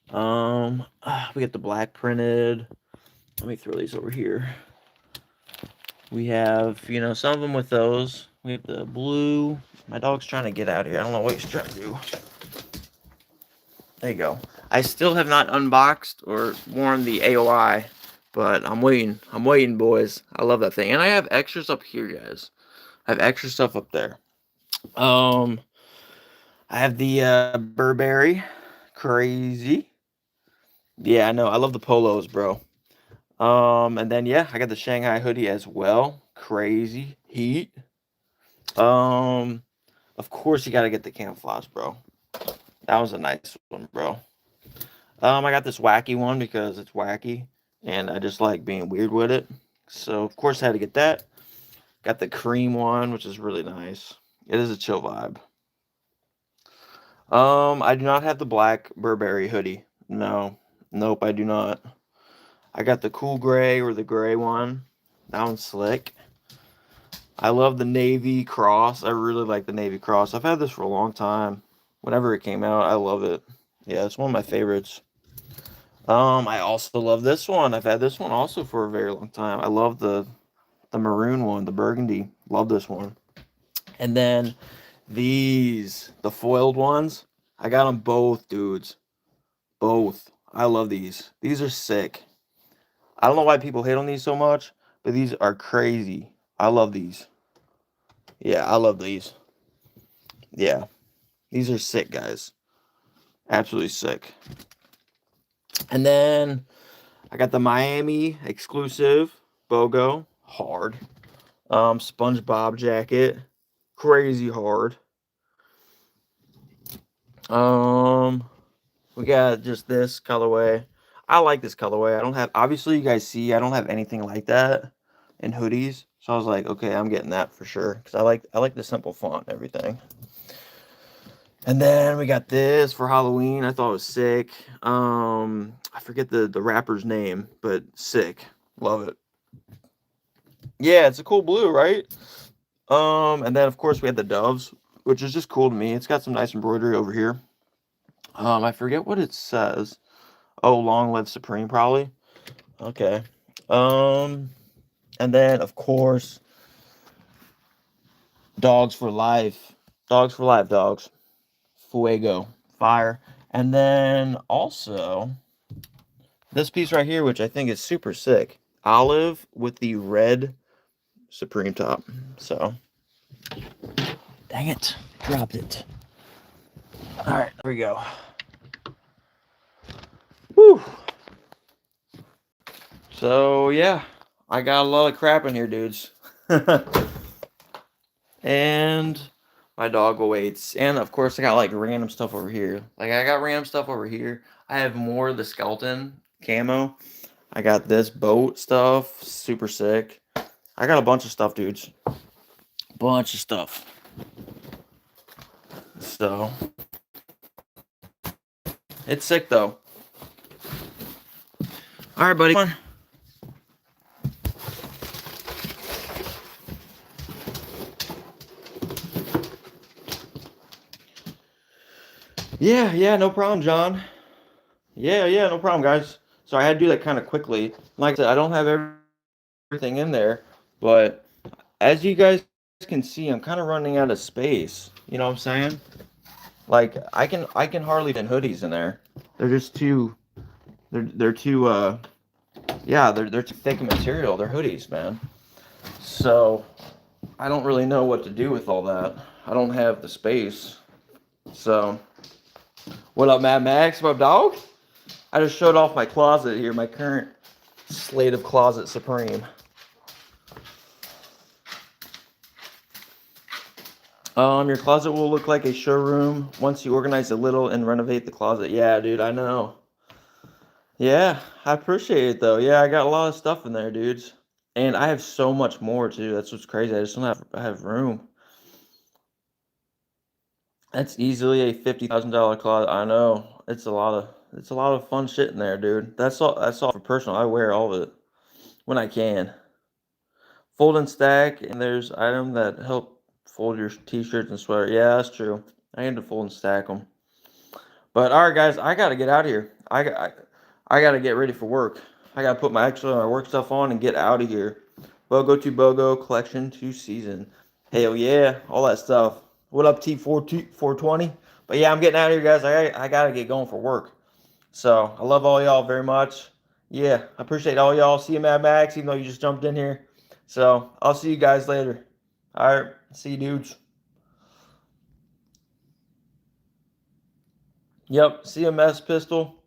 We got the black printed. Let me throw these over here. We have, some of them with those. We have the blue. My dog's trying to get out of here. I don't know what he's trying to do. There you go. I still have not unboxed or worn the AOI, but I'm waiting. I'm waiting, boys. I love that thing. And I have extras up here, guys. I have extra stuff up there. I have the Burberry. Crazy. Yeah, I know. I love the polos, bro. And then yeah, I got the Shanghai hoodie as well. Crazy heat. Of course you gotta get the camouflage, bro. That was a nice one, bro. I got this wacky one because it's wacky, and I just like being weird with it. So of course I had to get that. Got the cream one, which is really nice. It is a chill vibe. I do not have the black Burberry hoodie. No, nope, I do not. I got the cool gray or the gray one. That one's slick. I love the navy cross. I really like the navy cross. I've had this for a long time. Whenever it came out, I love it. Yeah, it's one of my favorites. I also love this one. I've had this one also for a very long time. I love the maroon one, the burgundy. Love this one. And then the foiled ones. I got them both, dudes. Both. I love these. These are sick. I don't know why people hate on these so much, but these are crazy. I love these. Yeah, I love these. Yeah, these are sick, guys. Absolutely sick. And then I got the Miami exclusive BOGO. Hard. SpongeBob jacket. Crazy hard. We got just this colorway. I like this colorway. I don't have, obviously you guys see I don't have anything like that in hoodies. So I was like, okay, I'm getting that for sure because I like the simple font and everything. And then we got this for Halloween. I thought it was sick. I forget the rapper's name, but sick. Love it. Yeah, it's a cool blue, right? And then of course we had the doves, which is just cool to me. It's got some nice embroidery over here. I forget what it says. Oh, long live Supreme, probably. Okay. Um, and then of course, dogs for life. Dogs for life, dogs. Fuego, fire. And then also this piece right here, which I think is super sick. Olive with the red Supreme top. So, dang it, dropped it. All right, there we go. Whew. So yeah, I got a lot of crap in here, dudes. And my dog awaits. And of course, I got like random stuff over here. Like I got random stuff over here. I have more of the skeleton camo. I got this boat stuff, super sick. I got a bunch of stuff, dudes. Bunch of stuff. So it's sick though. All right, buddy. Come on. Yeah, no problem, John. Yeah, no problem, guys. So I had to do that kind of quickly. Like I said, I don't have everything in there, but as you guys can see, I'm kind of running out of space. You know what I'm saying? Like I can hardly fit hoodies in there. They're just too they're too yeah, they're too thick in material. They're hoodies, man. So I don't really know what to do with all that. I don't have the space. So what up, Mad Max? What up, dog? I just showed off my closet here, my current slate of Closet Supreme. Your closet will look like a showroom once you organize a little and renovate the closet. Yeah, dude, I know. Yeah, I appreciate it though. Yeah, I got a lot of stuff in there, dudes. And I have so much more too. That's what's crazy. I just don't have room. That's easily a $50,000 closet. I know. It's a lot of fun shit in there, dude. That's all for personal. I wear all of it when I can. Fold and stack, and there's item that help fold your t-shirts and sweater. Yeah, that's true. I need to fold and stack them. But all right, guys, I gotta get out of here. I gotta get ready for work. I gotta put my work stuff on and get out of here. BOGO to BOGO collection to season. Hell yeah, all that stuff. What up, T420? But yeah, I'm getting out of here, guys. I gotta get going for work. So I love all y'all very much. Yeah, I appreciate all y'all. See you, Mad Max, even though you just jumped in here. So I'll see you guys later. All right, see you, dudes. Yep, CMS pistol.